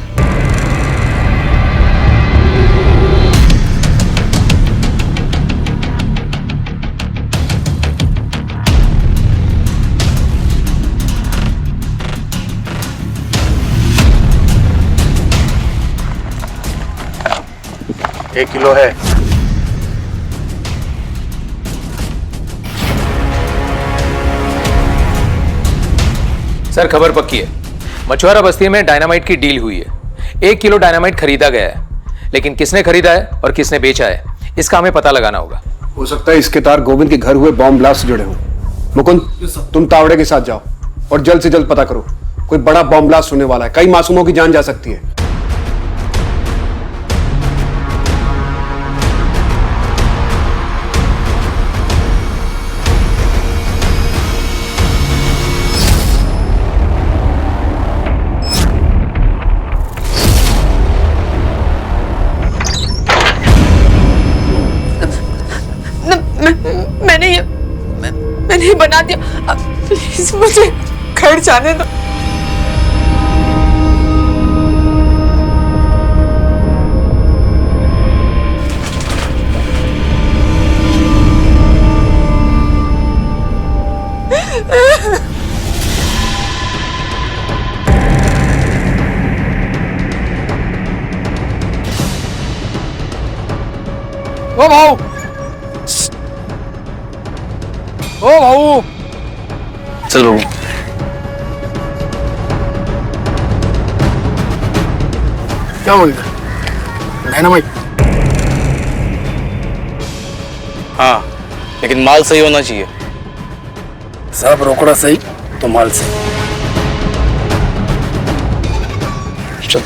एक किलो है। सर खबर पक्की है, मछुआरा बस्ती में डायनामाइट की डील हुई है। 1 किलो डायनामाइट खरीदा गया है, लेकिन किसने खरीदा है और किसने बेचा है इसका हमें पता लगाना होगा। हो सकता है इसके तार गोविंद के घर हुए बॉम्ब ब्लास्ट से जुड़े हों। मुकुंद, तुम तावड़े के साथ जाओ और जल्द से जल्द पता करो, कोई बड़ा बॉम्ब ब्लास्ट होने वाला है, कई मासूमों की जान जा सकती है। मैंने ये बना दिया, अब प्लीज मुझे घर जाने दो। ओ भाऊ, ओ भाऊ, चल बाबू। क्या बोलते? डायनामाइट? हाँ, लेकिन माल सही होना चाहिए। सब रोकड़ा सही तो माल सही। चल।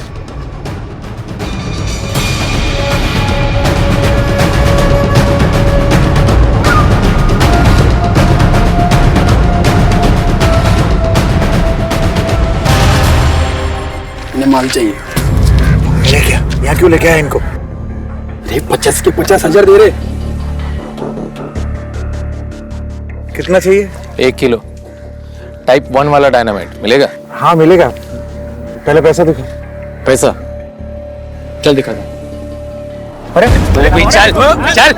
इन्हें माल चाहिए। ले क्या? यहाँ क्यों लेके आए इनको? अरे 50 के 50,000 दे रहे। कितना चाहिए? 1 किलो टाइप 1 वाला डायनामाइट मिलेगा? हाँ मिलेगा। पहले पैसा दिखा। पैसा चल दिखा दे। अरे चल चल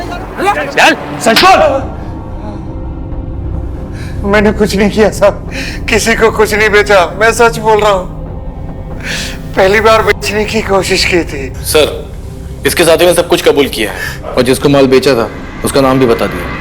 चल, सच बोल। मैंने कुछ नहीं किया साहब, किसी को कुछ नहीं बेचा, मैं सच बोल रहा हूँ। पहली बार बेचने की कोशिश की थी। सर, इसके साथी ने सब कुछ कबूल किया है और जिसको माल बेचा था उसका नाम भी बता दिया।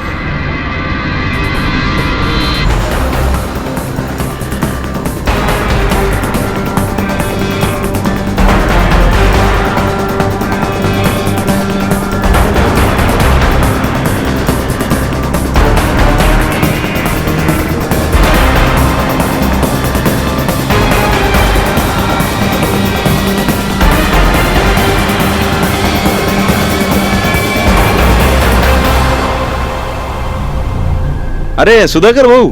अरे सुधाकर बहू,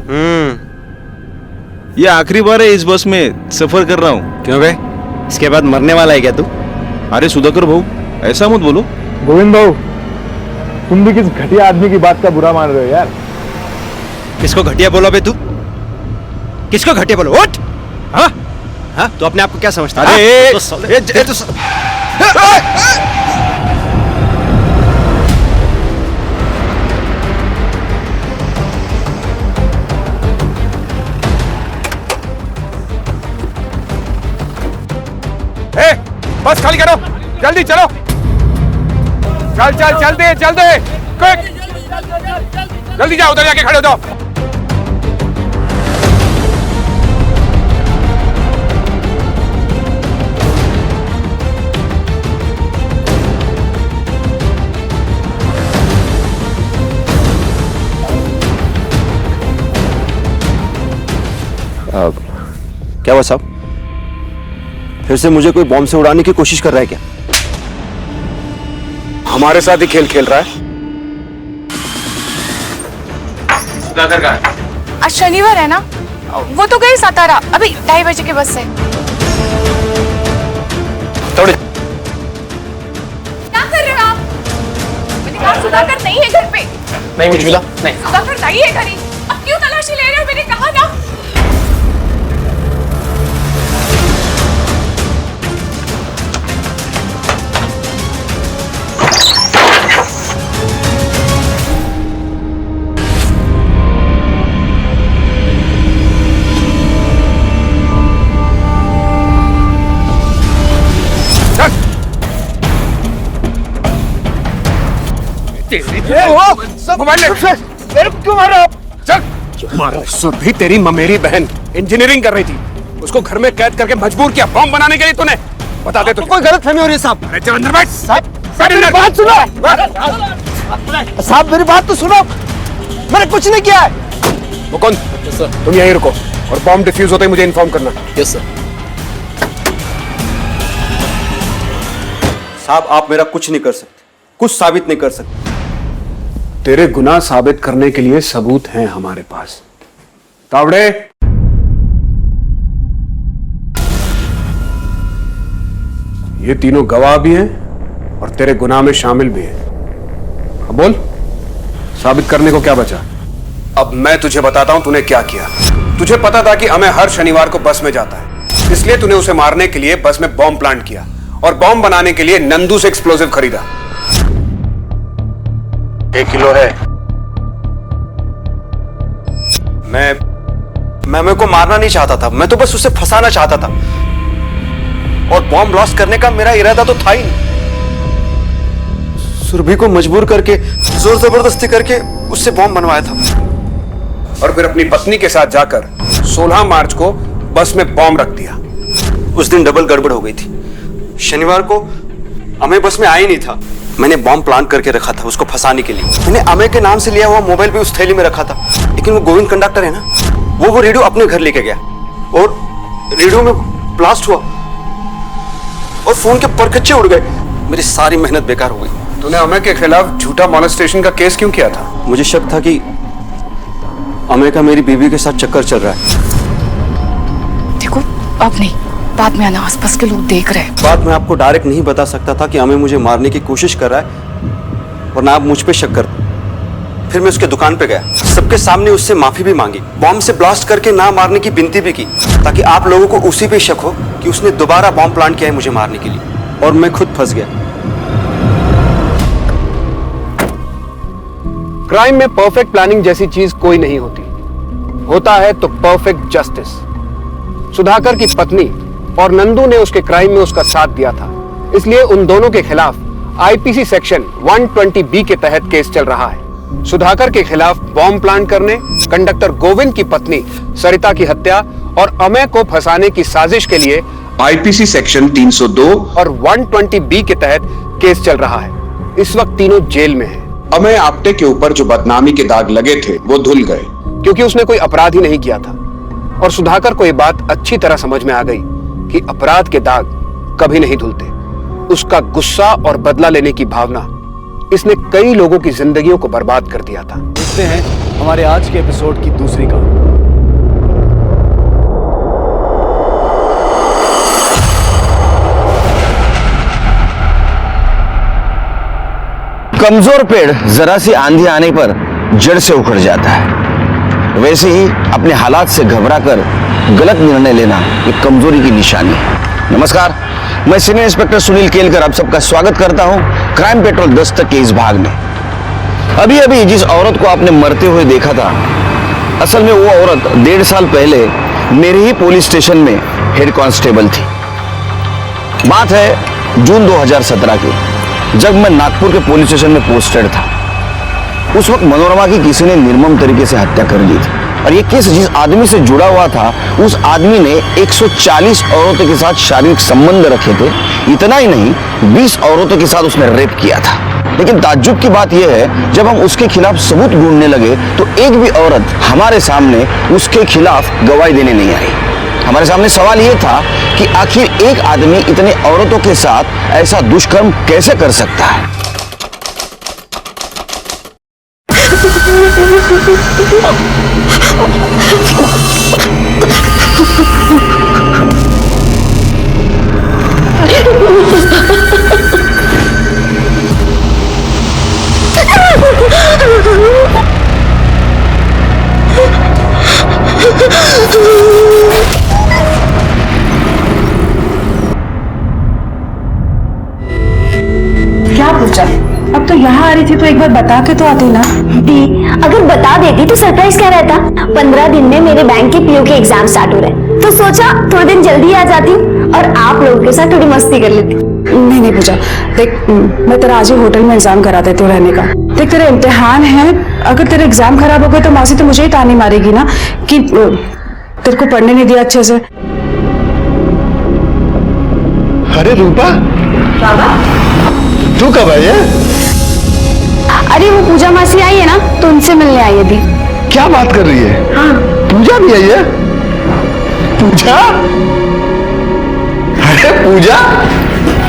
ये आखिरी बार है इस बस में सफर कर रहा हूँ। क्यों बे? इसके बाद मरने वाला है क्या तू? अरे सुधाकर बहू, ऐसा मत बोलो। गोविंद भाऊ, तुम भी किस घटिया आदमी की बात का बुरा मान रहे हो यार। किसको घटिया बोला बे तू? किसको घटिया बोलो? उठ! हाँ? हाँ? तू अपने आप को क्या समझता है? अरे तो बस खाली करो, जल्दी चलो। चल चल चल दे, चल दे, क्विक, जल्दी जाओ, उधर जाके खड़े हो जाओ। क्या हुआ साहब? फिर से मुझे कोई बॉम्ब से उड़ाने की कोशिश कर रहा है क्या? हमारे साथ ही खेल खेल रहा है। सुधाकर कहाँ है? आज शनिवार है ना, वो तो गई सातारा अभी 2:30 बजे के बस से। थोड़े क्या कर रहे हो आप? मैंने कहा सुधाकर नहीं है घर पे। नहीं मुझे मिला नहीं। सुधाकर नहीं है घर ही। अब क्यों तलाशी ले रहे हो? मैंने कहा ना। सुधी तेरी ममेरी बहन इंजीनियरिंग कर रही थी, उसको घर में कैद करके मजबूर किया बॉम्ब बनाने के लिए तूने। बता दे तो कोई गलतफहमी हो रही है साहब। अरे चल अंदर बैठ। साहब मेरी बात सुनो। साहब मेरी बात तो सुनो, मैंने कुछ नहीं किया है। मुकुंद तुम यहीं रुको और बॉम्ब डिफ्यूज होते ही मुझे इन्फॉर्म करना। Yes sir. साहब आप मेरा कुछ नहीं कर सकते, कुछ साबित नहीं कर सकते। तेरे गुनाह साबित करने के लिए सबूत हैं हमारे पास। तावड़े, ये तीनों गवाह भी हैं और तेरे गुनाह में शामिल भी हैं। अब बोल, साबित करने को क्या बचा? अब मैं तुझे बताता हूं तूने क्या किया। तुझे पता था कि अमय हर शनिवार को बस में जाता है, इसलिए तूने उसे मारने के लिए बस में बॉम्ब प्लांट किया और बॉम्ब बनाने के लिए नंदू से एक्सप्लोसिव खरीदा। 1 किलो है। मैं को मारना नहीं चाहता था, मैं तो बस उसे फंसाना चाहता था और बॉम्ब ब्लास्ट करने का मेरा इरादा तो था ही नहीं। सुरभि को मजबूर करके जोर जबरदस्ती करके उससे बॉम्ब बनवाया था और फिर अपनी पत्नी के साथ जाकर 16 मार्च को बस में बॉम्ब रख दिया। उस दिन डबल गड़बड़ हो गई थी। शनिवार को अमय बस में आया नहीं था। मैंने बॉम्ब प्लान करके रखा था उसको फंसाने के लिए। मैंने अमय के नाम से लिया हुआ मोबाइल भी उस थैली में रखा था, लेकिन वो गोविंद कंडक्टर है ना, वो रेडियो अपने घर लेके गया और रेडियो में ब्लास्ट हुआ और फोन के परकच्चे उड़ गए। मेरी सारी मेहनत बेकार हो गई। तूने अमय के खिलाफ झूठा मॉलेस्टेशन का केस क्यों किया था? मुझे शक था कि अमय का मेरी बीवी के साथ चक्कर चल रहा है। देखो अब नहीं, बाद में आना, आसपास के लोग देख रहे हैं। बात मैं आपको डायरेक्ट नहीं बता सकता था कि अमय मुझे मारने की कोशिश कर रहा है, वरना आप मुझ पे शक करते। फिर मैं उसके दुकान पे गया, सबके सामने उससे माफी भी मांगी, बॉम्ब से ब्लास्ट करके ना मारने की विनती भी की, ताकि आप लोगों को उसी पे शक हो कि उसने दोबारा बॉम्ब प्लान किया है मुझे मारने के लिए। और मैं खुद फंस गया। क्राइम में परफेक्ट प्लानिंग जैसी चीज कोई नहीं होती, होता है तो परफेक्ट जस्टिस। सुधाकर की पत्नी और नंदू ने उसके क्राइम में उसका साथ दिया था, इसलिए उन दोनों के खिलाफ आईपीसी सेक्शन 120B के तहत केस चल रहा है। सुधाकर के खिलाफ बॉम्ब प्लान करने, कंडक्टर गोविंद की पत्नी सरिता की हत्या और अमय को फंसाने की साजिश के लिए आईपीसी सेक्शन 302 और 120B के तहत केस चल रहा है। इस वक्त तीनों जेल में हैं। अमय आप्टे के ऊपर जो बदनामी के दाग लगे थे वो धुल गए, क्योंकि उसने कोई अपराध ही नहीं किया था। और सुधाकर को यह बात अच्छी तरह समझ में आ गई कि अपराध के दाग कभी नहीं धुलते। उसका गुस्सा और बदला लेने की भावना, इसने कई लोगों की जिंदगियों को बर्बाद कर दिया था। देखते हैं हमारे आज के एपिसोड की दूसरी कहानी। कमजोर पेड़ जरा सी आंधी आने पर जड़ से उखड़ जाता है, वैसे ही अपने हालात से घबराकर गलत निर्णय लेना एक कमजोरी की निशानी है। नमस्कार, मैं सीनियर इंस्पेक्टर सुनील केलकर आप सबका स्वागत करता हूं क्राइम पेट्रोल दस्तक के इस भाग में। अभी अभी जिस औरत को आपने मरते हुए देखा था, असल में वो औरत 1.5 साल पहले मेरे ही पुलिस स्टेशन में हेड कांस्टेबल थी। बात है जून 2017 की, जब मैं नागपुर के पुलिस स्टेशन में पोस्टेड था। उस वक्त मनोरमा की किसी ने निर्मम तरीके से हत्या कर दी थी, और ये केस जिस आदमी से जुड़ा हुआ था, उस आदमी ने 140 औरतों के साथ शारीरिक संबंध रखे थे। इतना ही नहीं, 20 औरतों के साथ उसने रेप किया था। लेकिन ताज्जुब की बात यह है, जब हम उसके खिलाफ सबूत ढूंढने लगे तो एक भी औरत हमारे सामने उसके खिलाफ गवाही देने नहीं आई। हमारे सामने सवाल यह था कि आखिर एक आदमी इतने औरतों के साथ ऐसा दुष्कर्म कैसे कर सकता है। क्या पूछा? अब तो यहाँ आ रही थी तो एक बार बता के तो आती ना। दी, अगर बता देती तो सरप्राइज क्या रहता। 15 दिन में मेरे बैंक के पीओ के एग्जाम स्टार्ट हो रहे, तो सोचा थोड़े दिन जल्दी आ जाती और आप लोगों के साथ थोड़ी मस्ती कर लेती। नहीं पूछा, देख मैं तेरा आज ही होटल में एग्जाम करा देती हूँ रहने का। देख तेरा इम्तिहान है, अगर तेरा एग्जाम खराब हो गए तो मौसी तो मुझे ही तानी मारेगी ना कि तेरे को पढ़ने नहीं दिया अच्छे से। अरे रूपा, तू कब आई है? अरे वो पूजा मासी आई है ना, तो उनसे मिलने आई है दी। क्या बात कर रही है? हाँ। पूजा भी आई है? पूजा? अरे पूजा,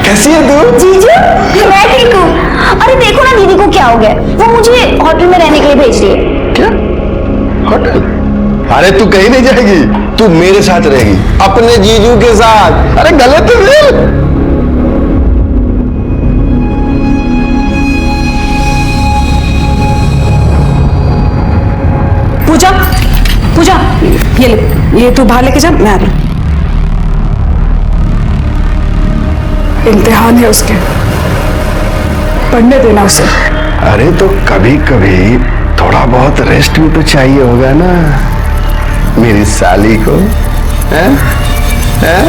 कैसी है तू? जीजू, मैं ठीक हूँ। अरे देखो ना दीदी को क्या हो गया, वो मुझे होटल में रहने के लिए भेज रही है। क्या? होटल? अरे तू कहीं नहीं जाएगी, तू मेरे साथ रहेगी, अपने जीजू के साथ। अरे गलत है। पूजा, पूजा, ये ले, ये तू बाहर लेके जा, मैं आ रही। इम्तिहान है उसके, पढ़ने देना उसे। अरे तो कभी कभी थोड़ा बहुत रेस्ट भी तो चाहिए होगा ना मेरी साली को, हैं? हैं?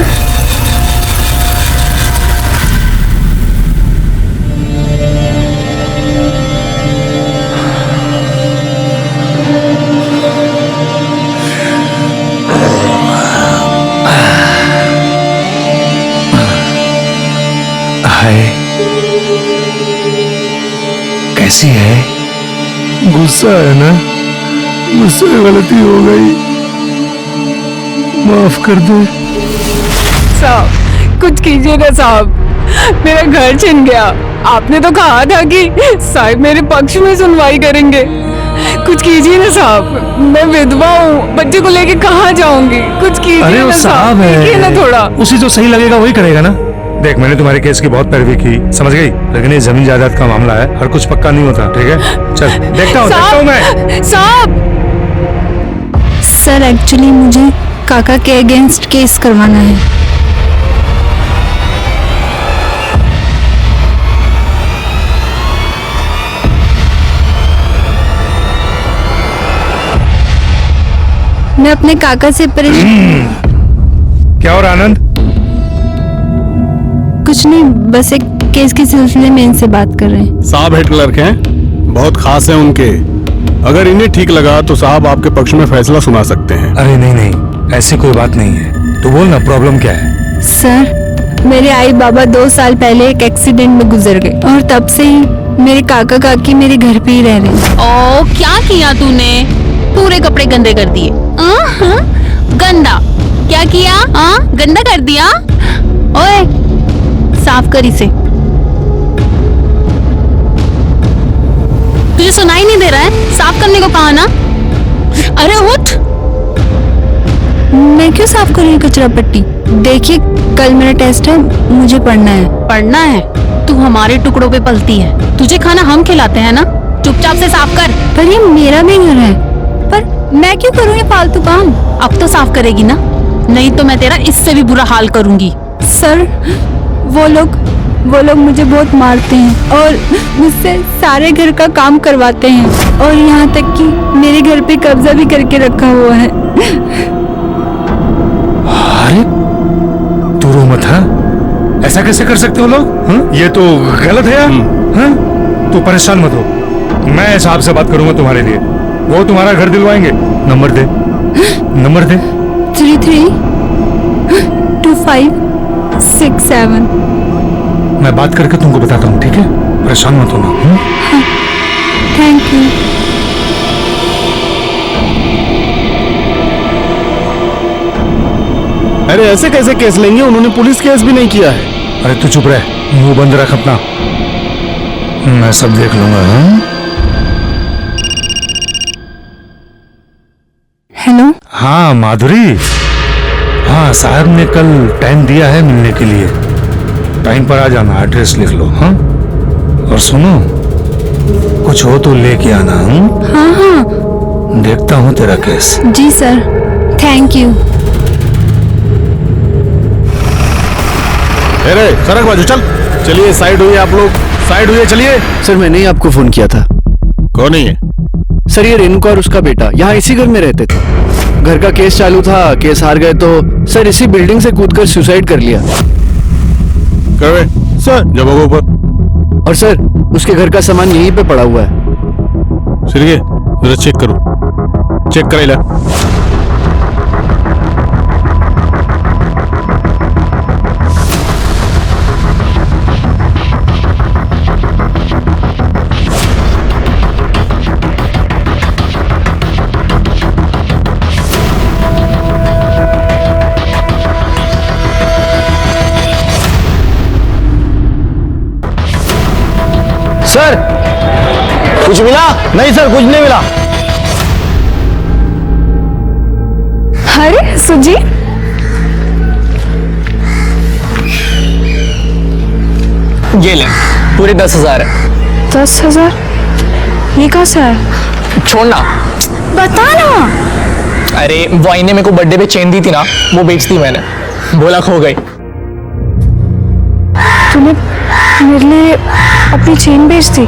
हाय, कैसी है? गुस्सा है ना? मुझसे गलती हो गई, माफ कर दे। साहब कुछ कीजिए ना साहब, मेरा घर छिन गया। आपने तो कहा था कि साहब मेरे पक्ष में सुनवाई करेंगे। कुछ कीजिए ना साहब, मैं विधवा हूँ, बच्चे को लेके कहाँ जाऊंगी? कुछ कीजिए अरे वो ना साहब है, देखिए ना थोड़ा। उसी जो सही लगेगा वही करेगा ना। देख, मैंने तुम्हारे केस की बहुत पैरवी की, समझ गई, लेकिन ये जमीन जायदाद का मामला है, हर कुछ पक्का नहीं होता, ठीक है? चल देखता हूँ मैं। साहब सर, एक्चुअली मुझे काका के अगेंस्ट केस करवाना है। मैं अपने काका से परेशान। क्या और आनंद? कुछ नहीं, बस एक केस के सिलसिले में इनसे बात कर रहे हैं। साहब हेड क्लर्क हैं, बहुत खास हैं उनके। अगर इन्हें ठीक लगा तो साहब आपके पक्ष में फैसला सुना सकते हैं। अरे नहीं नहीं, ऐसी कोई बात नहीं है, तू बोल ना, प्रॉब्लम क्या है? सर, मेरे आई बाबा 2 साल पहले एक एक्सीडेंट में गुजर गए और तब से ही मेरे काका काकी मेरे घर पे ही रह रहे हैं। ओ, क्या किया तूने? पूरे कपड़े गंदे कर दिए। गंदा क्या किया? गंदा कर दिया। ओए, साफ कर इसे। तुझे सुनाई नहीं दे रहा है? साफ करने को कहा ना। अरे उठ। मैं क्यों साफ कर रही हूँ कचरा पट्टी? देखिए, कल मेरा टेस्ट है, मुझे पढ़ना है। पढ़ना है? तू हमारे टुकड़ों पे पलती है, तुझे खाना हम खिलाते हैं ना। चुपचाप से साफ कर। पर ये मेरा भी घर है, पर मैं क्यों करूँ ये फालतू काम? अब तो साफ करेगी ना, नहीं तो मैं तेरा इससे भी बुरा हाल करूंगी। सर, वो लोग मुझे बहुत मारते हैं और मुझसे सारे घर का काम करवाते हैं और यहाँ तक कि मेरे घर पे कब्जा भी करके रखा हुआ है। अरे तू रो मत, हाँ? ऐसा कैसे कर सकते हो लोग? ये तो गलत है यार। हाँ? तू परेशान मत हो, मैं साहब से बात करूंगा तुम्हारे लिए, वो तुम्हारा घर दिलवाएंगे। नंबर दे, नंबर दे। 332567। मैं बात करके तुमको बताता हूँ, ठीक है? परेशान मत होना। Thank you. अरे ऐसे कैसे केस लेंगे? उन्होंने पुलिस केस भी नहीं किया है। अरे तू चुप रह, मुंह बंद रख अपना, मैं सब देख लूंगा। हेलो। हाँ माधुरी, हाँ साहब ने कल टाइम दिया है मिलने के लिए, टाइम पर आ जाना, एड्रेस लिख लो। हाँ, और सुनो, कुछ हो तो लेके आना। हाँ हाँ, देखता हूँ तेरा केस। जी सर, थैंक यू। अरे सड़क बाजू चल। चलिए साइड हुई आप लोग, साइड हुई, चलिए। सर, मैंने ही आपको फोन किया था। कौन है ये? सर, ये रेणुका और उसका बेटा यहाँ इसी घर में रहते थे। घर का केस चालू था, केस हार गए तो सर इसी बिल्डिंग से कूदकर सुसाइड कर लिया। सर जब ऊपर। और सर, उसके घर का सामान यहीं पे पड़ा हुआ है। चलिए जरा चेक करो, चेक कराइला। सर, कुछ मिला? नहीं सर, कुछ नहीं मिला। अरे सुजी, ये ले, पूरे 10,000 है। 10,000? ये कहाँ से है? छोड़ना, बता ना। अरे वो आईने मेरे को बर्थडे पे चेन दी थी ना, वो बेच दी मैंने, बोला खो गई। तूने मेरे लिए अपनी चेन बेच दी?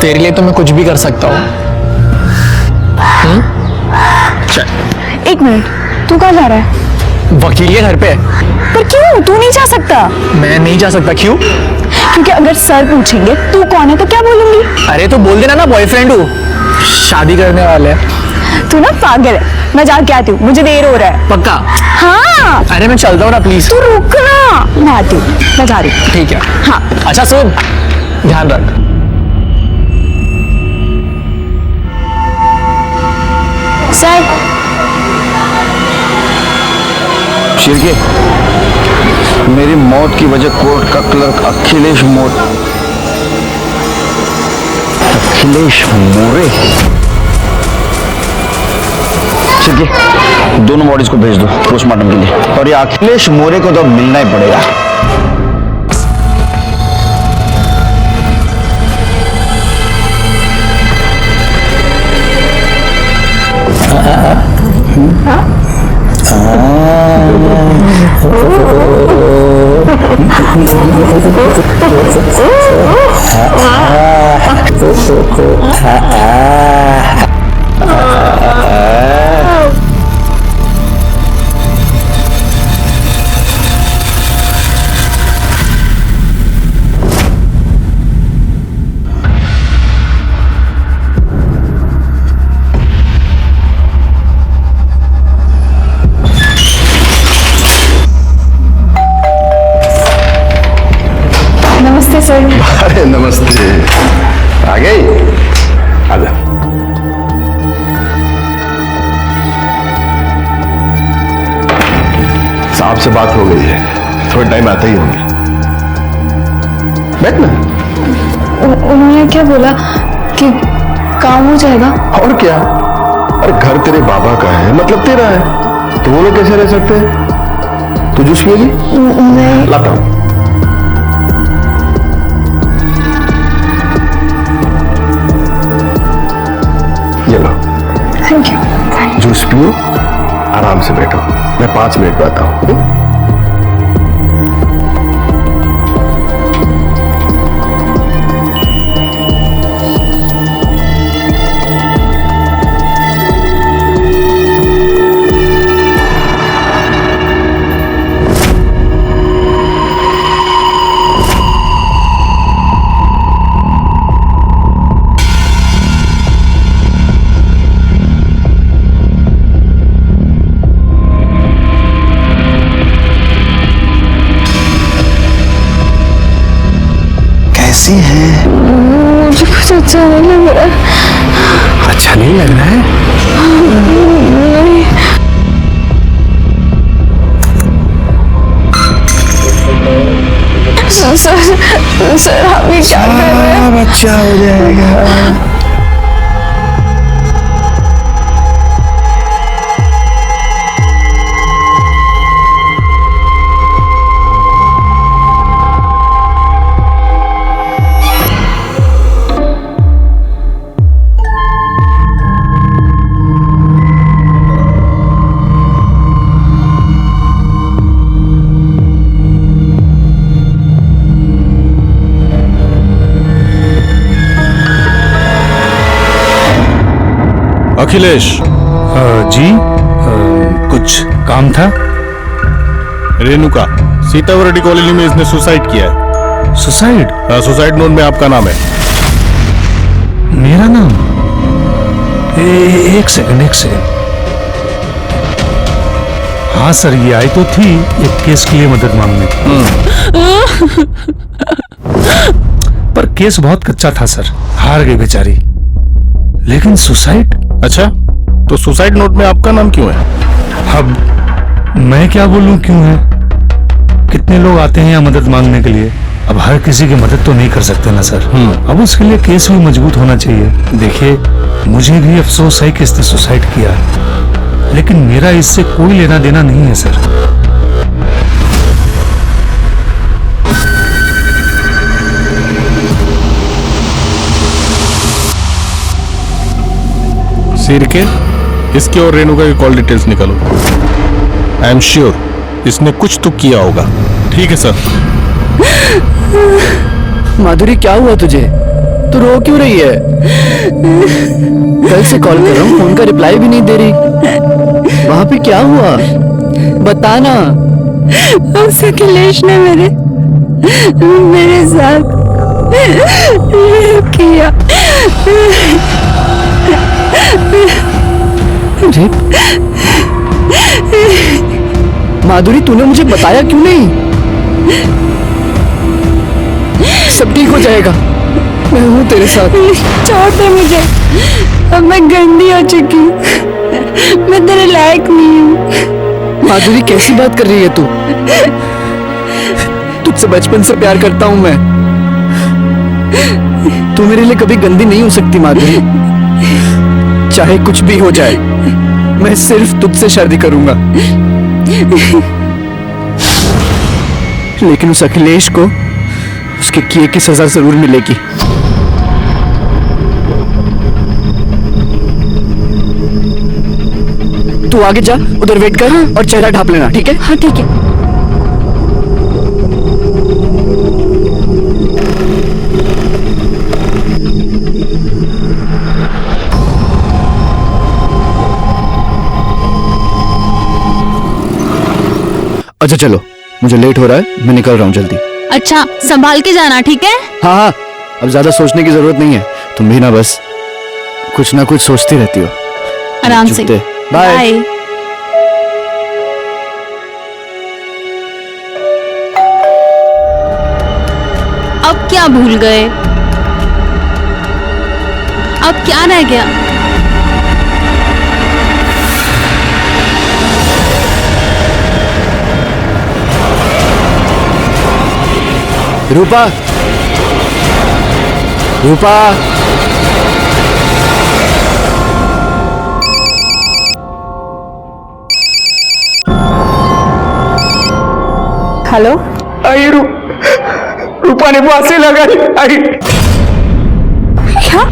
तेरे लिए तो मैं कुछ भी कर सकता हूँ। चल। एक मिनट, तू कहाँ जा रहा है? वकील के घर पे। पर क्यों? तू नहीं जा सकता। मैं नहीं जा सकता, क्यों? क्योंकि अगर सर पूछेंगे तू कौन है तो क्या बोलूंगी? अरे तो बोल देना ना, बॉयफ्रेंड हूँ, शादी करने वाले हैं। तू ना पागल है। मैं जाके आती हूँ, मुझे देर हो रहा है। पक्का? हाँ। अरे मैं चलता हूँ ना प्लीज। तू रुक ना, मैं आती हूँ, मैं जा रही हूँ। ठीक है। हाँ। अच्छा सुन, ध्यान रख। सर। शिरके, मेरी मौत की वजह कोर्ट का क्लर्क अखिलेश मोरे। शिरके, दोनों बॉडीज को भेज दो पोस्टमार्टम के लिए, और ये अखिलेश मोरे को तो मिलना ही पड़ेगा। नमस्ते सर। अरे नमस्ते, आ गई? आजा। साहब से बात हो गई है, थोड़ा टाइम आते ही होंगे। बैठ ना। उन्होंने क्या बोला कि काम हो जाएगा? और क्या, अरे घर तेरे बाबा का है, मतलब तेरा है, तो वो लोग कैसे रह सकते हैं? तू जूस पिएगी? नहीं। लाता हूं। ये लो। Thank you. जूस पियो, आराम से बैठो, मैं 5 मिनट में आता हूं। कैसी है? मुझे कुछ अच्छा नहीं लग रहा है। अच्छा नहीं लग रहा है? नहीं। सर आप ये क्या कर रहे हैं? बच्चा हो जाएगा। अखिलेश। जी, कुछ काम था? रेणुका, सीतावरडी कॉलोनी में इसने सुसाइड किया है। सुसाइड? सुसाइड नोट में आपका नाम है। मेरा नाम? एक सेकंड। हाँ सर, ये आई तो थी एक केस के लिए मदद मांगने। पर केस बहुत कच्चा था सर, हार गई बेचारी। लेकिन सुसाइड? अच्छा, तो सुसाइड नोट में आपका नाम क्यों है? अब मैं क्या बोलूं क्यों है? कितने लोग आते हैं यहाँ मदद मांगने के लिए, अब हर किसी की मदद तो नहीं कर सकते ना सर। अब उसके लिए केस भी मजबूत होना चाहिए। देखिए, मुझे भी अफसोस है कि इसने सुसाइड किया, लेकिन मेरा इससे कोई लेना देना नहीं है सर। सिरके, इसके और रेणुका की कॉल डिटेल्स निकालो। आई एम श्योर इसने कुछ तो किया होगा। ठीक है सर। माधुरी, क्या हुआ तुझे? तू रो क्यों रही है? कल से कॉल कर रहा हूँ, फोन का रिप्लाई भी नहीं दे रही। वहां पे क्या हुआ? बता ना। उस अखिलेश ने मेरे साथ रेप किया। रेप? माधुरी तूने मुझे बताया क्यों नहीं? सब ठीक हो जाएगा, मैं हूँ तेरे साथ। छोड़ दे मुझे, अब मैं गंदी हो चुकी हूँ, मैं तेरे लायक नहीं हूँ। माधुरी कैसी बात कर रही है तू? तुझसे बचपन से प्यार करता हूँ मैं। तू मेरे लिए कभी गंदी नहीं हो सकती माधुरी। चाहे कुछ भी हो जाए, मैं सिर्फ तुझसे शादी करूंगा। लेकिन उस अखिलेश को उसके किए की सजा जरूर मिलेगी। तू आगे जा, उधर वेट कर और चेहरा ढांप लेना, ठीक है? हाँ ठीक है। अच्छा चलो, मुझे लेट हो रहा है, मैं निकल रहा हूँ जल्दी। अच्छा संभाल के जाना, ठीक है? हाँ हाँ, अब ज्यादा सोचने की जरूरत नहीं है। तुम भी ना बस कुछ ना कुछ सोचती रहती हो। आराम से। बाय। अब क्या भूल गए? अब क्या रह गया? रूपा, रूपा, हेलो। आई रूपा ने फांसी लगाई। आई क्या?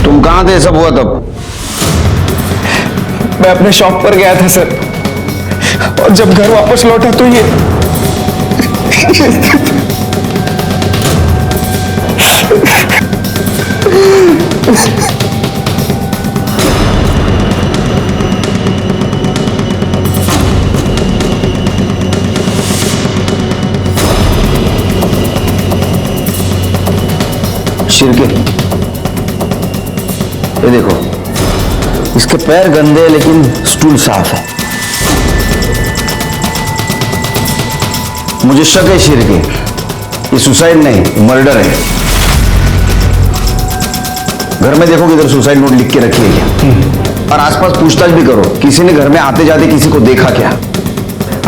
तुम कहाँ थे सब हुआ तब? मैं अपने शॉप पर गया था सर, और जब घर वापस लौटा तो ये शिरके, ये देखो, इसके पैर गंदे हैं लेकिन स्टूल साफ है। मुझे शक है शिरके, ये सुसाइड नहीं मर्डर है। घर में देखो किधर सुसाइड नोट लिख के रखी है क्या, और आसपास पूछताछ भी करो, किसी ने घर में आते जाते किसी को देखा क्या।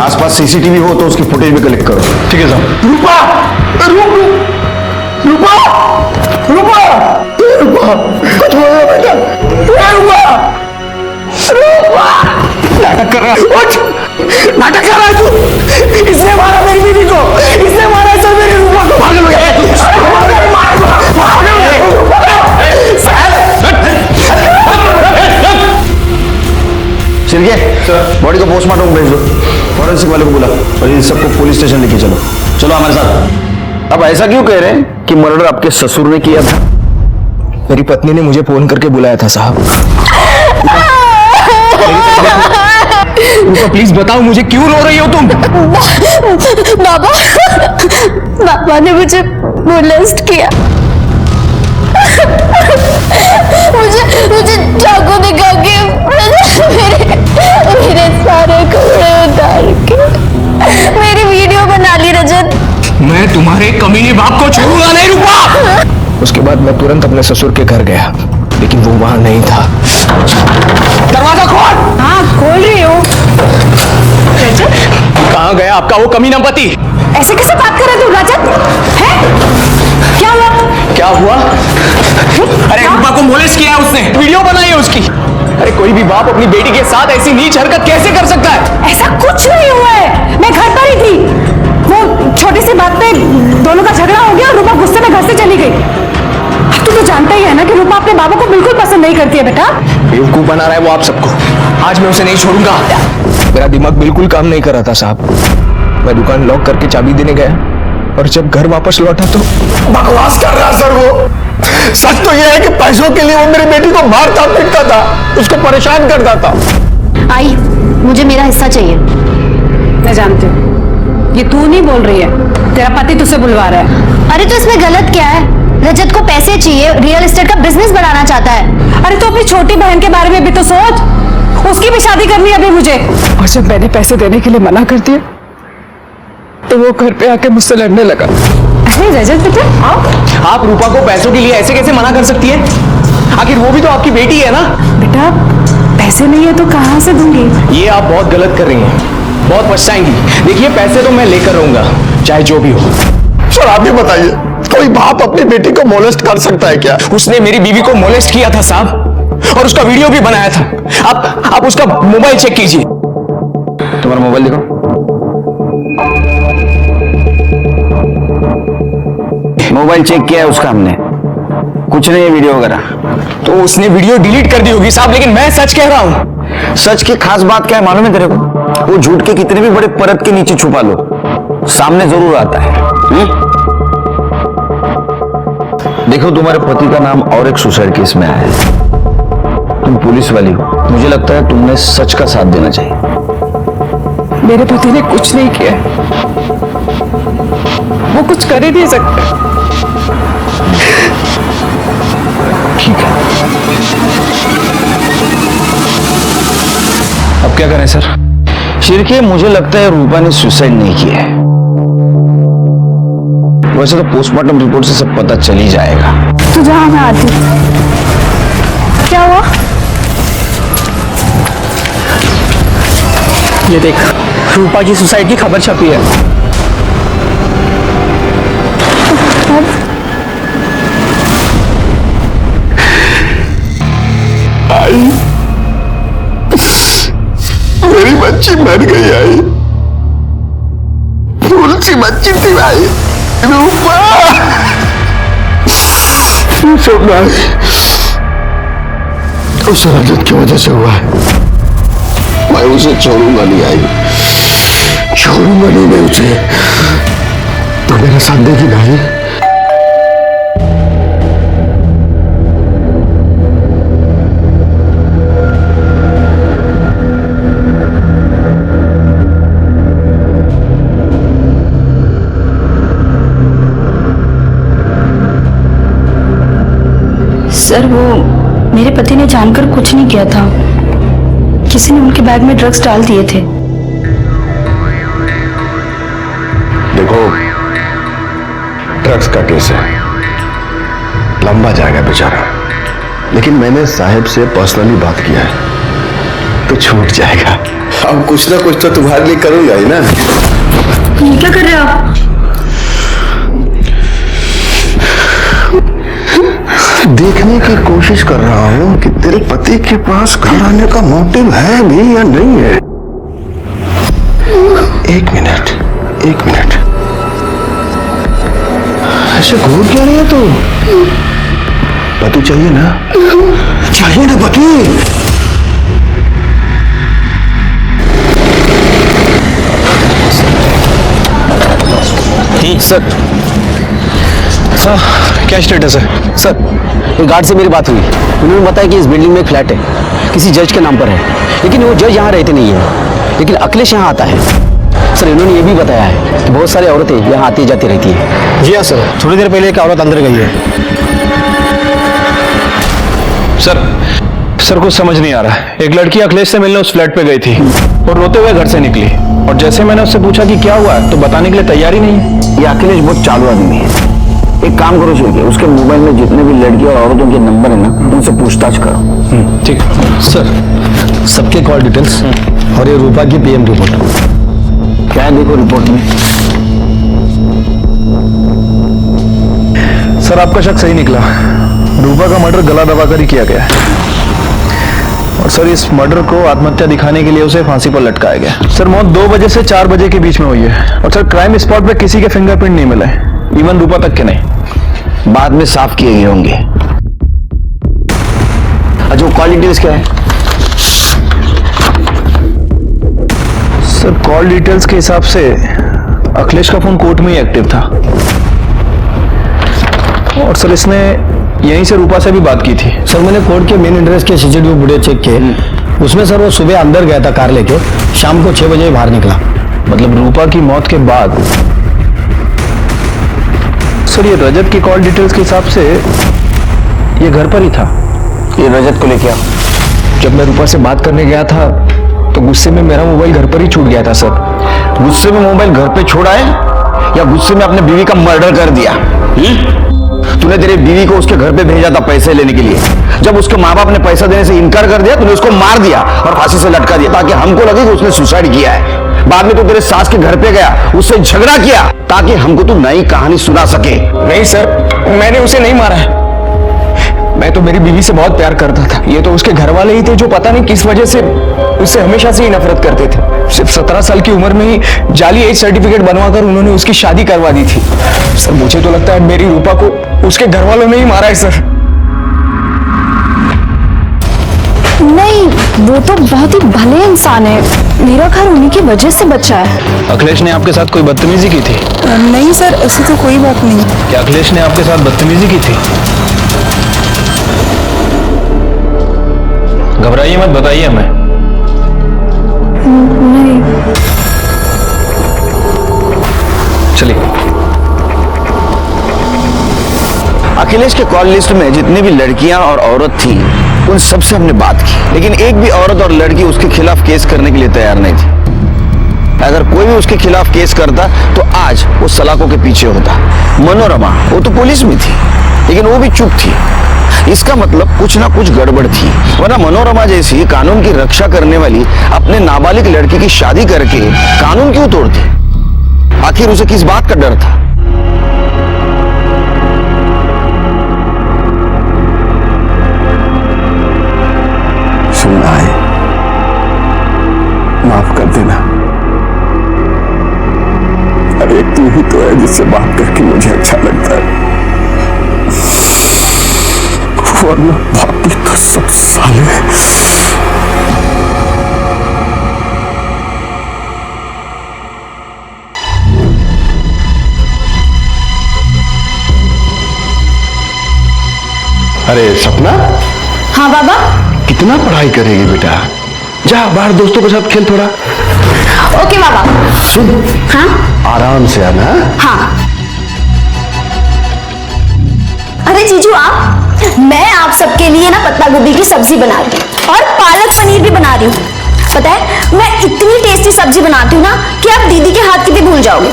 आसपास सीसीटीवी हो तो उसकी फुटेज भी कलेक्ट करो। ठीक है साहब। रूपा, रूपा, रूपा, रूपा, कुछ बोलो बेटा। रूपा, रूपा, नाटक कर रहा है, नाटक कर रहा है तू। इसने मारा मेरी बीवी को, इसने मारा सर मेरी रूपा को। भाग लो शिरके, बॉडी को पोस्टमार्टम भेज दो, फॉरेंसिक वाले को बुला और इन सबको पुलिस स्टेशन लेके चलो। चलो हमारे साथ। अब ऐसा क्यों कह रहे हैं कि मर्डर आपके ससुर ने किया था? मेरी पत्नी ने मुझे फोन करके बुलाया था साहब। रूपा प्लीज बताओ मुझे, क्यों रो रही हो तुम? बाबा, बाबा ने मुझे मोलेस्ट किया। मुझे चाकू दिखा के मेरे सारे कपड़े उतार के मेरी वीडियो बना ली रजत। मैं तुम्हारे कमीने बाप को छोड़ूंगा नहीं रूपा। उसके बाद मैं तुरंत अपने ससुर के घर गया, लेकिन वो वहां नहीं था। दरवाजा खोल। हाँ खोल रही हूँ। कहाँ गया आपका वो कमीना पति? ऐसे कैसे बात कर रहे तू रजत? है क्या हुआ? क्या हुआ? अरे रूपा को मोलेस्ट किया है उसने, वीडियो बनाई है उसकी। अरे कोई भी बाप अपनी बेटी के साथ ऐसी नीच हरकत कैसे कर सकता है? ऐसा कुछ नहीं हुआ है, मैं घर पर ही थी। वो छोटी सी बात पे दोनों का झगड़ा हो गया और रूपा गुस्से में घर से चली गई। अब तू तो जानता ही है ना कि रूपा अपने बाबू को बिल्कुल पसंद नहीं करती है बेटा। बेवकूफ बना रहा है वो आप सबको। आज मैं उसे नहीं छोड़ूंगा। मेरा दिमाग बिल्कुल काम नहीं कर रहा था साहब। मैं दुकान लॉक करके चाबी देने गया और जब घर वापस लौटा तो बकवास कर रहा सर वो। सच तो यह है कि पैसों के लिए वो मेरी बेटी को मारता पीटता था, उसको परेशान करता था। आई, मुझे मेरा हिस्सा चाहिए। मैं जानती हूँ ये तू नहीं बोल रही है, तेरा पति तुझसे बुलवा रहा है। अरे तो इसमें गलत क्या है? रजत को पैसे चाहिए, रियल एस्टेट का बिजनेस बढ़ाना चाहता है। अरे तो अपनी छोटी बहन के बारे में भी तो सोच, उसकी भी शादी करनी है अभी मुझे। और जब मैंने पैसे देने के लिए मना कर दिया तो वो घर पे आके मुझसे लड़ने लगा। अरे रजत बेटा आओ। आप रूपा को पैसों के लिए ऐसे कैसे मना कर सकती है? आखिर वो भी तो आपकी बेटी है ना। बेटा पैसे नहीं है तो कहाँ से दूंगी? ये आप बहुत गलत कर रही हैं, बहुत पछताएंगी। देखिए पैसे तो मैं लेकर रहूंगा चाहे जो भी हो। सर आप ही बताइए, कोई बाप अपनी बेटी को मोलेस्ट कर सकता है क्या? उसने मेरी बीवी को मोलेस्ट किया था साहब, और उसका वीडियो भी बनाया था। आप उसका मोबाइल चेक कीजिए। तुम्हारा मोबाइल दिखाओ। मोबाइल चेक किया है उसका हमने, कुछ नहीं है वीडियो वगैरह। तो उसने वीडियो डिलीट कर दी होगी साहब, लेकिन मैं सच कह रहा हूं। सच की खास बात क्या है मालूम है तेरे को? वो झूठ के कितने भी बड़े परत के नीचे छुपा लो, सामने जरूर आता है। देखो तुम्हारे पति का नाम और एक सुसाइड केस में आया है। तुम पुलिस वाली हो, मुझे लगता है तुमने सच का साथ देना चाहिए। मेरे पति ने कुछ नहीं किया, वो कुछ कर ही नहीं सकते। ठीक है, अब क्या करें सर? शिरके मुझे लगता है रूपा ने सुसाइड नहीं किया है। वैसे तो पोस्टमार्टम रिपोर्ट से सब पता चल ही जाएगा। तू जहां मैं आती हूँ। क्या हुआ? ये देख, रूपा की सुसाइड की खबर छपी है। आई, मेरी बच्ची मर गई। आई, फूल सी बच्ची थी भाई, रूपा। सब उस रजत की वजह से हुआ है। मैं उसे छोड़ूंगा नहीं। आई, छोड़ूंगा नहीं मैं उसे। तो मेरा साथ देगी भाई। सर वो मेरे पति ने जानकर कुछ नहीं किया था, किसी ने उनके बैग में ड्रग्स डाल दिए थे। देखो ड्रग्स का केस है, लंबा जाएगा बेचारा, लेकिन मैंने साहब से पर्सनली बात किया है तो छूट जाएगा। अब कुछ ना कुछ तो तुम्हारे लिए करूंगा ही ना। ये क्या कर रहे हो आप? देखने की कोशिश कर रहा हूं कि तेरे पति के पास घर आने का मोटिव है भी या नहीं है। एक मिनट, एक मिनट, ऐसे घूर क्या रही है तू? पति चाहिए ना? चाहिए ना पति? सर, सर क्या स्टेटस है? सर गार्ड से मेरी बात हुई, उन्होंने बताया कि इस बिल्डिंग में एक फ्लैट है, किसी जज के नाम पर है, लेकिन वो जज यहाँ रहते नहीं है, लेकिन अखिलेश यहाँ आता है। सर इन्होंने ये भी बताया है कि बहुत सारी औरतें यहाँ आती जाती रहती है। जी हाँ सर, थोड़ी देर पहले एक औरत अंदर गई है। सर कुछ समझ नहीं आ रहा है। एक लड़की अखिलेश से मिलने उस फ्लैट पे गई थी और रोते हुए घर से निकली, और जैसे मैंने उससे पूछा कि क्या हुआ है तो बताने के लिए तैयार ही नहीं है। ये अखिलेश बहुत चालू आदमी है। एक काम करो शिरके, उसके मोबाइल में जितने भी लड़की और औरतों के नंबर है ना, उनसे पूछताछ करो। ठीक सर, सबके कॉल डिटेल्स और ये रूपा की पीएम रिपोर्ट। क्या है देखो रिपोर्ट में? सर आपका शक सही निकला, रूपा का मर्डर गला दबाकर ही किया गया है। और सर इस मर्डर को आत्महत्या दिखाने के लिए उसे फांसी पर लटकाया गया। सर मौत 2 बजे से 4 बजे के बीच में हुई है, और सर क्राइम स्पॉट पे किसी के फिंगरप्रिंट नहीं मिले, इवन रूपा तक के नहीं। बाद में साफ किए गए होंगे। कॉल डिटेल्स क्या है? सर कॉल डिटेल्स के हिसाब से अखिलेश का फोन कोर्ट में ही एक्टिव था और सर इसने यहीं से रूपा से भी बात की थी। सर मैंने कोर्ट के मेन एड्रेस के सीसीटीवी फुटेज चेक किए, उसमें सर वो सुबह अंदर गया था कार लेके, शाम को 6 बजे बाहर निकला। मतलब रूपा की मौत के बाद। सर ये रजत की कॉल डिटेल्स के हिसाब से ये घर पर ही था। ये रजत को लेके आओ। जब मैं रूपा से बात करने गया था तो गुस्से में मेरा मोबाइल घर पर ही छूट गया था सर। गुस्से में मोबाइल घर पे छोड़ा है या गुस्से में अपने बीवी का मर्डर कर दिया? तूने तेरे बीवी को उसके घर पे भेजा था पैसे लेने के लिए, जब उसके माँ बाप ने पैसा देने से इनकार कर दिया तूने उसको मार दिया और फांसी से लटका दिया ताकि हमको लगे कि उसने सुसाइड किया है। बाद में तू तेरे सास के घर पे गया, उससे झगड़ा किया ताकि हमको तू नई कहानी सुना सके। नहीं सर, मैंने उसे नहीं मारा है। मैं तो मेरी बीवी से बहुत प्यार करता था। ये तो उसके घर वाले ही थे जो पता नहीं किस वजह से उससे हमेशा से ही नफरत करते थे। सिर्फ 17 साल की उम्र में ही जाली एज सर्टिफिकेट बनवाकर उन्होंने उसकी शादी करवा दी थी। सर मुझे तो लगता है मेरी रूपा को उसके घर वालों ने ही मारा है सर। नहीं, वो तो बहुत ही भले इंसान है, मेरा घर उन्हीं की वजह से बचा है। अखिलेश ने आपके साथ कोई बदतमीजी की थी? नहीं सर, ऐसी तो कोई बात नहीं। क्या अखिलेश ने आपके साथ बदतमीजी की थी? घबराइए मत, बताइए हमें। नहीं। चलिए। अखिलेश के कॉल लिस्ट में जितनी भी लड़कियां और औरत थी उन सबसे हमने बात की, लेकिन एक भी औरत और लड़की उसके खिलाफ केस करने के लिए तैयार नहीं थी। अगर कोई भी उसके खिलाफ केस करता तो आज वो सलाखों के पीछे होता। मनोरमा वो तो पुलिस में थी लेकिन वो भी चुप थी। इसका मतलब कुछ ना कुछ गड़बड़ थी, वरना मनोरमा जैसी कानून की रक्षा करने वाली अपने नाबालिग लड़की की शादी करके कानून क्यों तोड़ती? आखिर उसे किस बात का डर था? सुनना है, माफ कर देना। अरे तू ही तो है जिससे बात करके मुझे अच्छा लगता है, वरना बाकी तो सब साले। अरे सपना। हाँ बाबा। कितना पढ़ाई करेगी बेटा? जा बाहर दोस्तों के साथ खेल थोड़ा। ओके बाबा। सुन। हाँ आराम से आना। हाँ। अरे जीजू आप, मैं आप सबके लिए ना पत्ता गोभी की सब्जी बना रही हूँ और पालक पनीर भी बना रही हूँ। पता है मैं इतनी टेस्टी सब्जी बनाती हूँ ना कि आप दीदी के हाथ की भी भूल जाओगे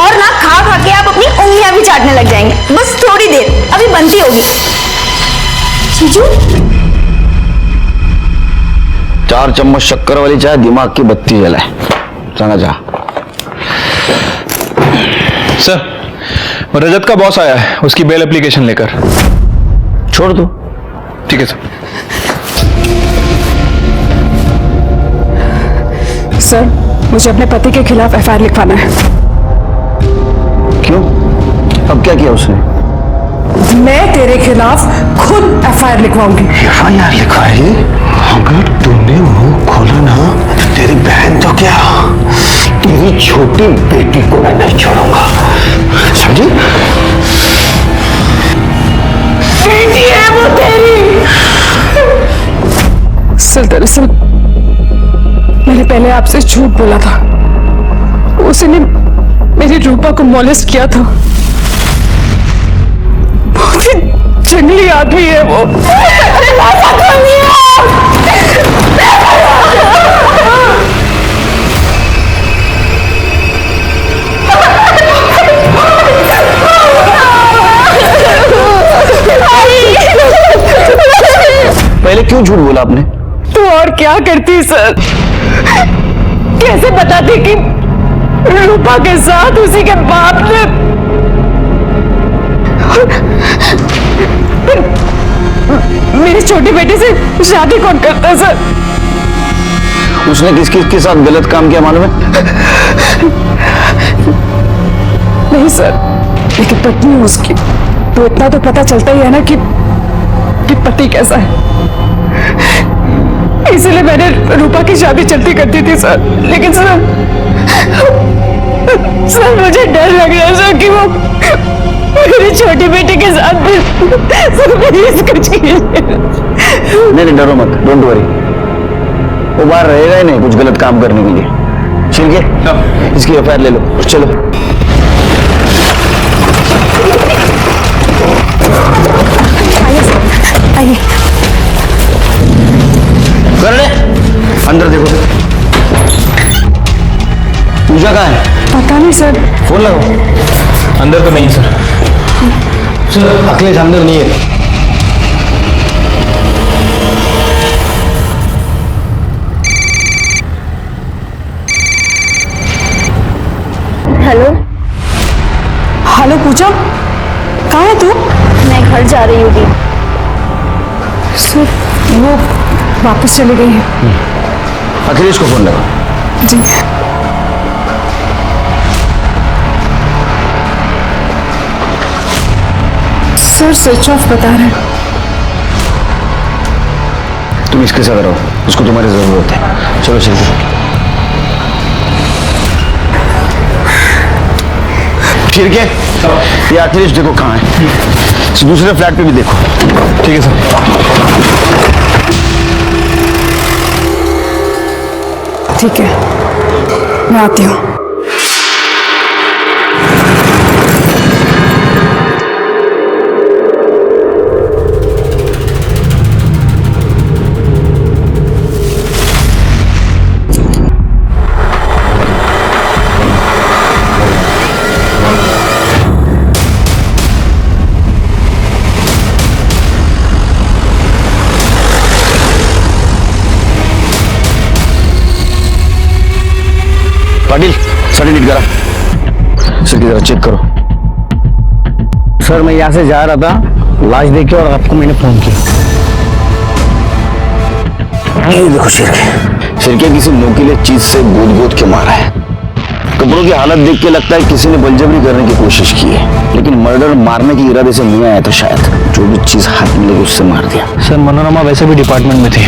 और ना खा खा के आप अपनी उंगलियां भी चाटने लग जाएंगे। बस थोड़ी देर अभी बनती होगी। जीजू 4 चम्मच शक्कर वाली चाय दिमाग की बत्ती जलाए। जाना जा। सर रजत का बॉस आया है, उसकी बेल एप्लीकेशन लेकर। छोड़ दो। ठीक है सर। सर मुझे अपने पति के खिलाफ एफआईआर लिखवाना है। क्यों? अब क्या किया उसने? मैं तेरे खिलाफ खुद एफआईआर लिखवाऊंगी। एफआईआर लिखवाएगी? अगर तूने मुंह खोला ना तो तेरी बहन तो क्या, तेरी छोटी बेटी को मैं नहीं छोड़ूंगा, समझी? बेटी है वो तेरी। सर दरअसल मैंने पहले आपसे झूठ बोला था, उसने मेरी रूपा को मॉलेस्ट किया था। बहुत ही जंगली आदमी है वो। पहले क्यों झूठ बोला आपने? तो और क्या करती सर? कैसे बताती कि रूपा के साथ उसी के बाप ने मेरी छोटी बेटी से शादी कौन करता है सर? उसने किस किस के साथ गलत काम किया मालूम है? नहीं सर, लेकिन पत्नी उसकी तो इतना तो पता चलता ही है ना कि पति कैसा है। इसलिए मैंने रूपा की शादी जल्दी कर दी थी सर। लेकिन सर मुझे डर लग रहा है सर कि वो मेरी छोटी बेटी के साथ भी सर प्लीज कुछ कीजिए। नहीं डरो मत, डोंट वरी, वो बाहर रहेगा ही नहीं कुछ गलत काम करने के लिए। शिरके इसकी एफआईआर ले लो, चलो। आइए अंदर देखो। पूजा कहाँ है? पता नहीं सर। फोन लगाओ। अंदर तो नहीं है सर। सर अखिलेश अंदर नहीं है। हेलो। हेलो पूजा, कहाँ है तू? मैं घर जा रही हूँ दी। सर वो वापस चली गई है। अखिलेश को फोन लगा। जी। सर स्विच ऑफ बता रहे हैं। तुम इसके साथ रहो, उसको तुम्हारी जरूरत है। चलो शिरके। शिरके ये अखिलेश देखो कहाँ है, दूसरे फ्लैट पे भी देखो। ठीक है सर। ठीक है, मैं आती हूँ। पाटिल साड़ी नीट करा। सर की जरा चेक करो। सर मैं यहाँ से जा रहा था, लाश देखी और आपको मैंने फोन किया। ये देखो शिरके किसी नुकीले चीज से गोद के मारा है। कपड़ों की हालत देख के लगता है किसी ने बलजबरी करने की कोशिश की है, लेकिन मर्डर मारने के इरादे से नहीं आया था शायद। जो भी चीज हाथ में लगी उससे मार दिया। सर मनोरमा वैसे भी डिपार्टमेंट में थी।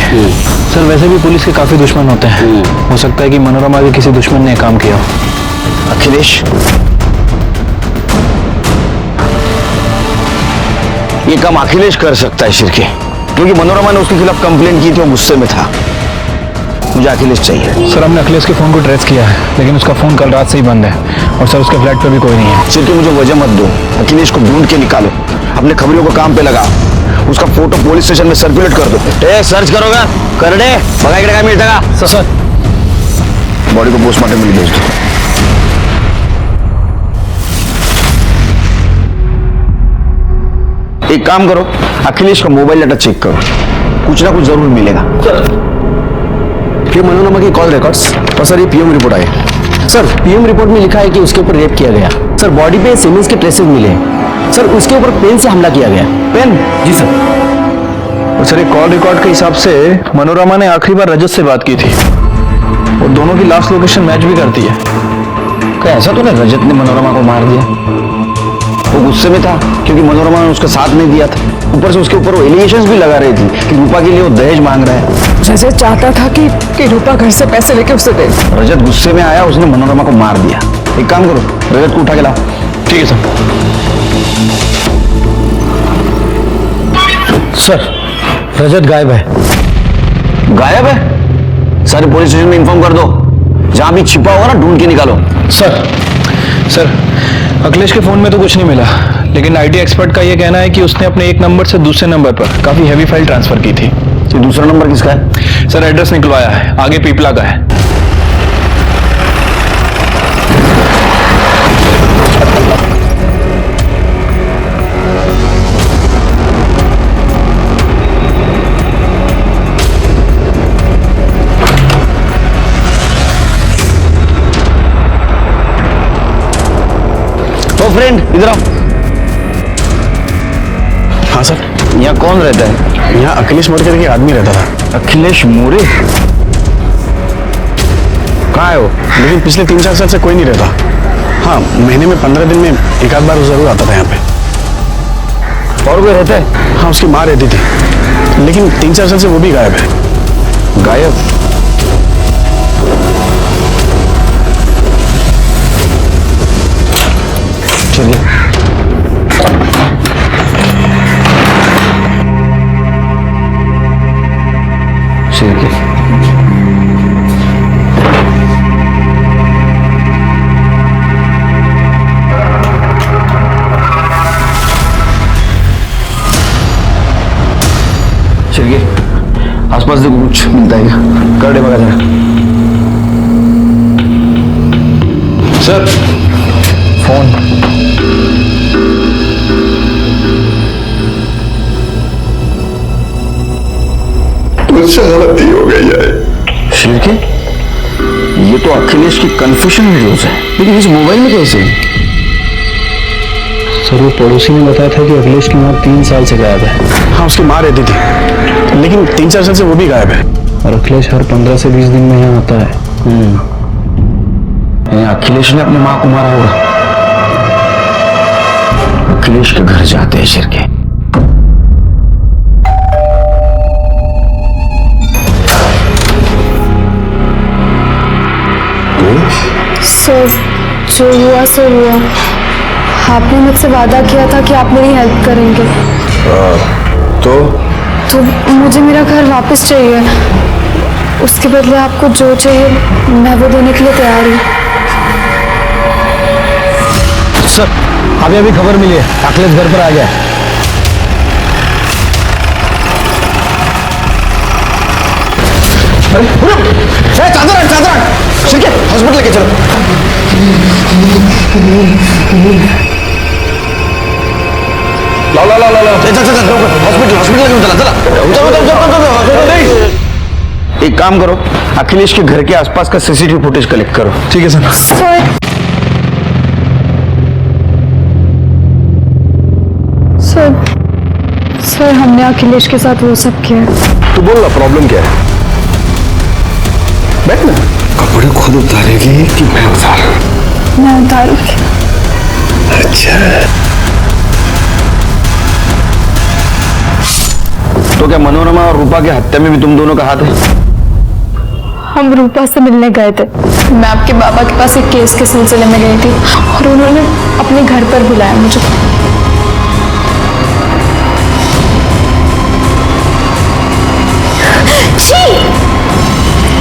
सर वैसे भी पुलिस के काफी दुश्मन होते हैं। हो सकता है कि मनोरमा के किसी दुश्मन ने काम किया हो। अखिलेश ये काम अखिलेश कर सकता है शिरके, क्योंकि मनोरमा ने उसके खिलाफ कंप्लेंट की थी और गुस्से में था। मुझे अखिलेश चाहिए। सर हमने अखिलेश के फोन को ट्रेस किया है, लेकिन उसका फोन कल रात से ही बंद है और सर उसके फ्लैट पर भी कोई नहीं है। शिरके मुझे वजह मत दो, अखिलेश को ढूंढ के निकालो, अपने खबरियों को काम पे लगा, उसका फोटो पुलिस स्टेशन में सर्कुलेट कर दो। सर्च करोगा कर दे, बगा क्या मिलता। सर बॉडी को पोस्टमार्टम में भेज दो। एक काम करो, अखिलेश का मोबाइल डाटा चेक करो, कुछ ना कुछ जरूर मिलेगा। ये मनोरमा की कॉल रिकॉर्ड्स और सर ये पीएम रिपोर्ट आई। सर पीएम रिपोर्ट में लिखा है कि उसके ऊपर रेप किया गया। सर बॉडी पे सीमेंस के ट्रेसेस मिले हैं। सर उसके ऊपर पेन से हमला किया गया। पेन? जी सर। और सर एक कॉल रिकॉर्ड के हिसाब से मनोरमा ने आखिरी बार रजत से बात की थी और दोनों की लास्ट लोकेशन मैच भी करती है। क्या ऐसा तो नहीं रजत ने मनोरमा को मार दिया? वो गुस्से में था क्योंकि मनोरमा ने उसका साथ नहीं दिया था, ऊपर से उसके ऊपर वो एलिगेशंस भी लगा रही थी कि रूपा के लिए वो दहेज मांग रहा है। रजत चाहता था कि रूपा घर से पैसे लेके उसे दे। रजत गुस्से में आया, उसने मनोरमा को मार दिया। एक काम करो, रजत को उठा के लाओ। ठीक है सर। सर रजत गायब है। गायब है? सारे पुलिस स्टेशन में इन्फॉर्म कर दो, जहां भी छिपा होगा ना ढूंढ के निकालो। सर अखिलेश के फोन में तो कुछ नहीं मिला, लेकिन आईटी एक्सपर्ट का यह कहना है कि उसने अपने एक नंबर से दूसरे नंबर पर काफी हैवी फाइल ट्रांसफर की थी। तो दूसरा नंबर किसका है? सर एड्रेस निकलवाया है, आगे पीपला का है। फ्रेंड इधर आओ। हाँ सर। यहाँ कौन रहता है? यहाँ अखिलेश मोरे करके आदमी रहता था। अखिलेश मोरे? कहाँ है वो? लेकिन पिछले 3-4 साल से कोई नहीं रहता। हाँ महीने में 15 दिन में एक आध बार जरूर आता था यहाँ पे। और कोई रहता है? हाँ, उसकी माँ रहती थी, लेकिन 3-4 साल से वो भी गायब है। गायब? चलिए। ठीक है। चलिए, आसपास देखो कुछ मिलता है क्या? कर दे बगा जरा। Sir, phone. मुझसे गलती हो गई है। शिरके, ये तो अखिलेश की कन्फेशन वीडियोस है, लेकिन इस मोबाइल में कैसे? सर, वो पड़ोसी ने बताया था कि अखिलेश की माँ 3 साल से गायब है। हाँ, उसकी माँ रहती थी, लेकिन 3-4 साल से वो भी गायब है। और अखिलेश हर 15 से 20 दिन में यहाँ आता है। अखिलेश ने अपनी माँ को मारा होगा। अखिलेश के घर जाते हैं शिरके। सर, जो हुआ सो हुआ। आपने मुझसे वादा किया था कि आप मेरी हेल्प करेंगे। तो मुझे मेरा घर वापस चाहिए। उसके बदले आपको जो चाहिए मैं वो देने के लिए तैयार हूँ। सर, अभी अभी खबर मिली है, अखिलेश घर पर आ गया है। चादर शिरके, हॉस्पिटल लेके चलो। ला हॉस्पिटल। एक काम करो, अखिलेश के घर के आसपास का सीसीटीवी फुटेज कलेक्ट करो। ठीक है सर। सर, हमने अखिलेश के साथ वो सब किया। तू बोल ना, प्रॉब्लम क्या है? बैठ ना। कपड़े खुद उतारेगी कि मैं उतारूं? मैं उतारूंगी। अच्छा, तो क्या मनोरमा और रूपा की हत्या में भी तुम दोनों का हाथ है? हम रूपा से मिलने गए थे। मैं आपके बाबा के पास एक केस के सिलसिले में गई थी और उन्होंने अपने घर पर बुलाया मुझे।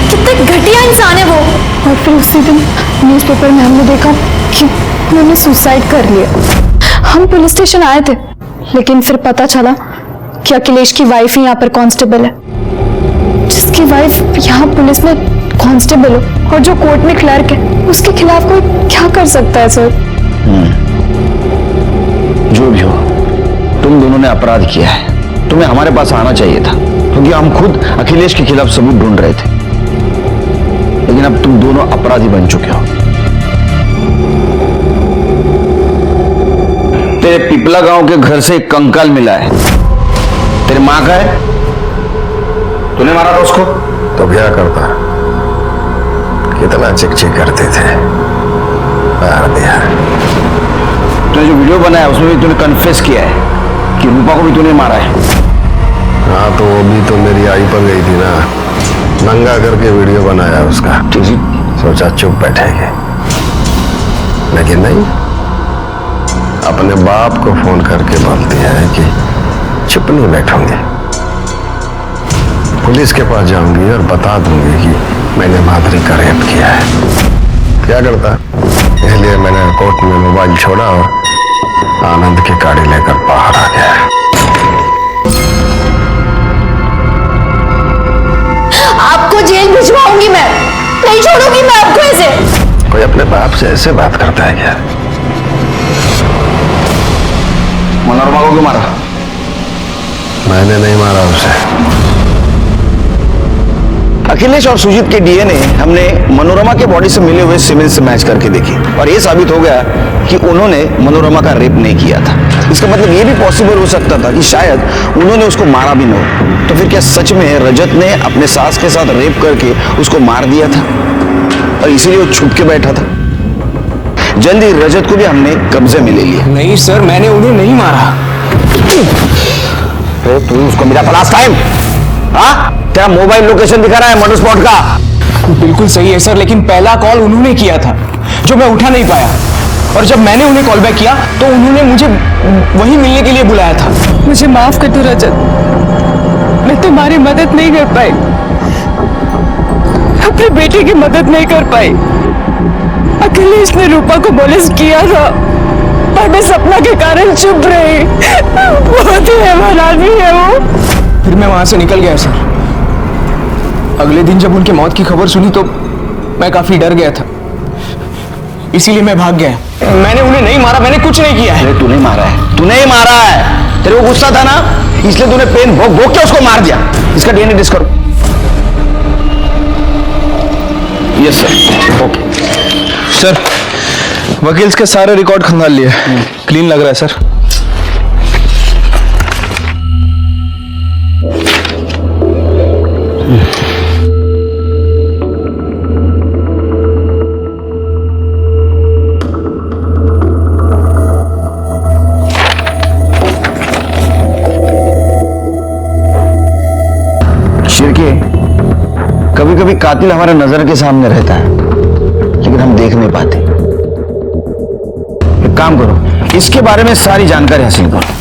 कितने घटिया इंसान है वो। और फिर उसी दिन न्यूज़पेपर में हमने देखा कि उन्होंने सुसाइड कर लिया। हम पुलिस स्टेशन आए थे, लेकिन फिर पता चला कि अखिलेश की वाइफ ही यहाँ पर कांस्टेबल है। जिसकी वाइफ यहाँ पुलिस में कांस्टेबल हो और जो कोर्ट में क्लर्क है, उसके खिलाफ कोई क्या कर सकता है सर? जो भी हो, तुम दोनों ने अपराध किया है। तुम्हें हमारे पास आना चाहिए था, क्योंकि हम खुद अखिलेश के खिलाफ सबूत ढूंढ रहे थे। लेकिन अब तुम दोनों अपराधी बन चुके हो। तेरे पिपला गांव के घर से एक कंकाल मिला है। तेरी माँ का है? तूने मारा था उसको? तो क्या करता? कितना चिक करते थे, मार दिया। तूने जो वीडियो बनाया उसमें भी तूने कन्फेस किया है कि रूपा को भी तूने मारा है। हाँ, तो वो भी तो मेरी आई पर गई थी ना, नंगा करके वीडियो बनाया उसका। सोचा चुप बैठेंगे, लेकिन नहीं, अपने बाप को फोन करके बोलती है कि चुप नहीं बैठूंगी, पुलिस के पास जाऊंगी और बता दूंगी कि मैंने माधुरी का रेप किया है। क्या करता? इसलिए मैंने कोर्ट में मोबाइल छोड़ा और आनंद की गाड़ी लेकर बाहर आ गया। आपको जेल भिजवाऊंगी मैं, नहीं छोड़ूंगी मैं आपको ऐसे। कोई अपने बाप से ऐसे बात करता है क्या? मनोरमा को क्यों मारा? मैंने नहीं मारा उसे। अखिलेश और सुजीत के डीएनए हमने मनोरमा के बॉडी से मिले हुए सीमेंट से मैच करके देखी और ये साबित हो गया कि उन्होंने मनोरमा का रेप नहीं किया था। इसका मतलब ये भी पॉसिबल हो सकता था कि शायद उन्होंने उसको मारा भी न हो। तो फिर क्या सच में रजत ने अपने सास के साथ रेप करके उसको मार दिया था और इसीलिए वो छुप के बैठा था? जल्दी रजत को भी हमने कब्जे में ले लिया। नहीं सर, मैंने उन्हें नहीं मारा। तू उसको मिला लास्ट टाइम? हाँ, तेरा मोबाइल लोकेशन दिखा रहा है मर्डर स्पॉट का। बिल्कुल सही है सर, लेकिन पहला कॉल उन्होंने किया था जो मैं उठा नहीं पाया, और जब मैंने उन्हें कॉल बैक किया तो उन्होंने मुझे वहीं मिलने के लिए बुलाया था। मुझे माफ कर दो रजत, मैं तुम्हारी मदद नहीं कर पाई, अपने बेटे की मदद नहीं कर पाई। अखिलेश ने रूपा को मोलेस्ट किया था और मैं सपना के कारण चुप रही। बहुत ही हैवान आदमी है वो। फिर मैं वहां से निकल गया सर। अगले दिन जब उनकी मौत की खबर सुनी तो मैं काफी डर गया था, इसीलिए मैं भाग गया। मैंने उन्हें नहीं मारा, मैंने कुछ नहीं किया है। तूने मारा है, तूने ही मारा है। तेरे को गुस्सा था ना, इसलिए तूने पेन भोग भोग के उसको मार दिया। इसका डीएनए टेस्ट करो। Yes sir. ओके सर, वकील के सारे रिकॉर्ड खंगाल लिए, क्लीन लग रहा है सर। शिरके, कभी कभी कातिल हमारे नजर के सामने रहता है लेकिन हम देख नहीं पाते। एक काम करो, इसके बारे में सारी जानकारी हासिल करो।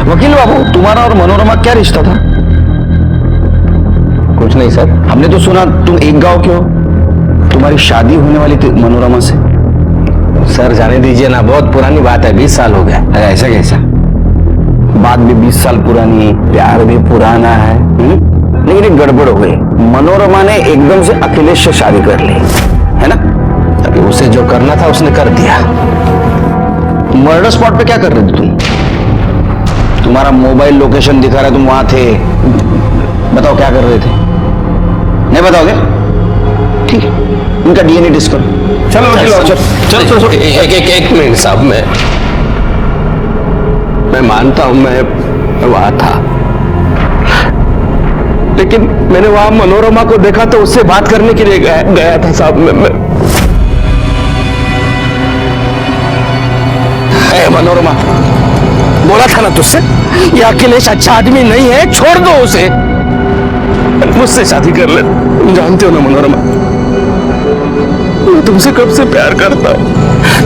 वकील बाबू, तुम्हारा और मनोरमा क्या रिश्ता था? कुछ नहीं सर। हमने तो सुना तुम एक गांव के हो, तुम्हारी शादी होने वाली थी मनोरमा से। सर जाने दीजिए ना, बहुत पुरानी बात है, 20 साल हो गया। अरे ऐसा कैसा? बात भी 20 साल पुरानी, प्यार भी पुराना है। लेकिन एक गड़बड़ हो गई, मनोरमा ने एकदम से अखिलेश से शादी कर ली, है ना? अभी उसे जो करना था उसने कर दिया। मर्डर स्पॉट पे क्या कर रहे थे तुम? तुम्हारा मोबाइल लोकेशन दिखा रहा है, तुम वहां थे। बताओ क्या कर रहे थे? नहीं बताओगे? ठीक है, उनका डीएनए टेस्ट करो। चलो चलो। एक मिनट साहब, मैं मानता हूं मैं वहां था, लेकिन मैंने वहां मनोरमा को देखा तो उससे बात करने के लिए गया था साहब। मैं मनोरमा, बोला था ना तुझसे, ये अखिलेश अच्छा आदमी नहीं है, छोड़ दो उसे, मुझसे शादी कर ले। तुम जानते हो ना मनोरमा, मैं तुमसे कब से प्यार करता हूं,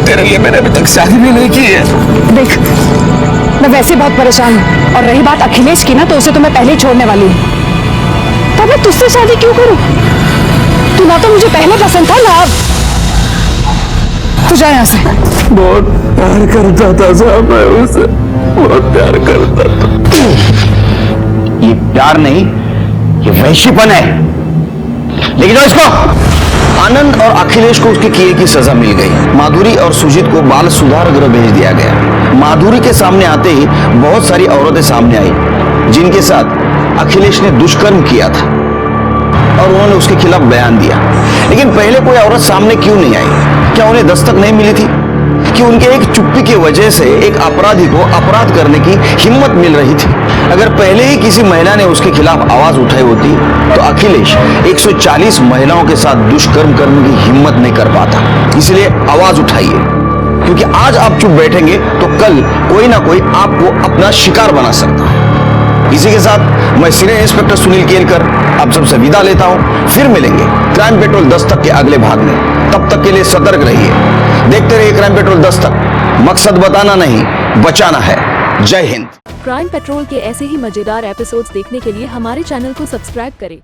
तेरे लिए मैंने अभी तक शादी भी नहीं की है। देख, मैं वैसे बहुत परेशान हूँ, और रही बात अखिलेश की ना, तो उसे तो मैं पहले ही छोड़ने वाली हूँ। तब मैं तुझसे शादी क्यों करूँ? तू ना तो मुझे पहले पसंद था ना अब। तू जा यहाँ से। बहुत प्यार करता था साहब, मैं उसे बहुत प्यार करता था। ये प्यार नहीं, ये वैश्यपन है। लेकिन जो इसको आनंद और अखिलेश को उसके किए की सजा मिल गई। माधुरी और सुजीत को बाल सुधार गृह भेज दिया गया। माधुरी के सामने आते ही बहुत सारी औरतें सामने आई जिनके साथ अखिलेश ने दुष्कर्म किया था, और उन्होंने उसके खिलाफ बयान दिया। लेकिन पहले कोई औरत सामने क्यों नहीं आई? क्या उन्हें दस्तक नहीं मिली थी कि उनके एक चुप्पी की वजह से एक अपराधी को अपराध करने की हिम्मत मिल रही थी? अगर पहले ही किसी महिला ने उसके खिलाफ आवाज उठाई होती तो अखिलेश 140 महिलाओं के साथ दुष्कर्म करने की हिम्मत नहीं कर पाता। इसलिए आवाज उठाइए, क्योंकि आज आप चुप बैठेंगे तो कल कोई ना कोई आपको अपना शिकार बना सकता है। इसी के साथ मैं सीनियर इंस्पेक्टर सुनील केलकर आप सबसे विदा लेता हूं। फिर मिलेंगे क्राइम पेट्रोल दस्तक के अगले भाग में। तब तक के लिए सतर्क रहिए, देखते रहिए क्राइम पेट्रोल दस्तक। मकसद बताना नहीं, बचाना है। जय हिंद। क्राइम पेट्रोल के ऐसे ही मजेदार एपिसोड्स देखने के लिए हमारे चैनल को सब्सक्राइब करें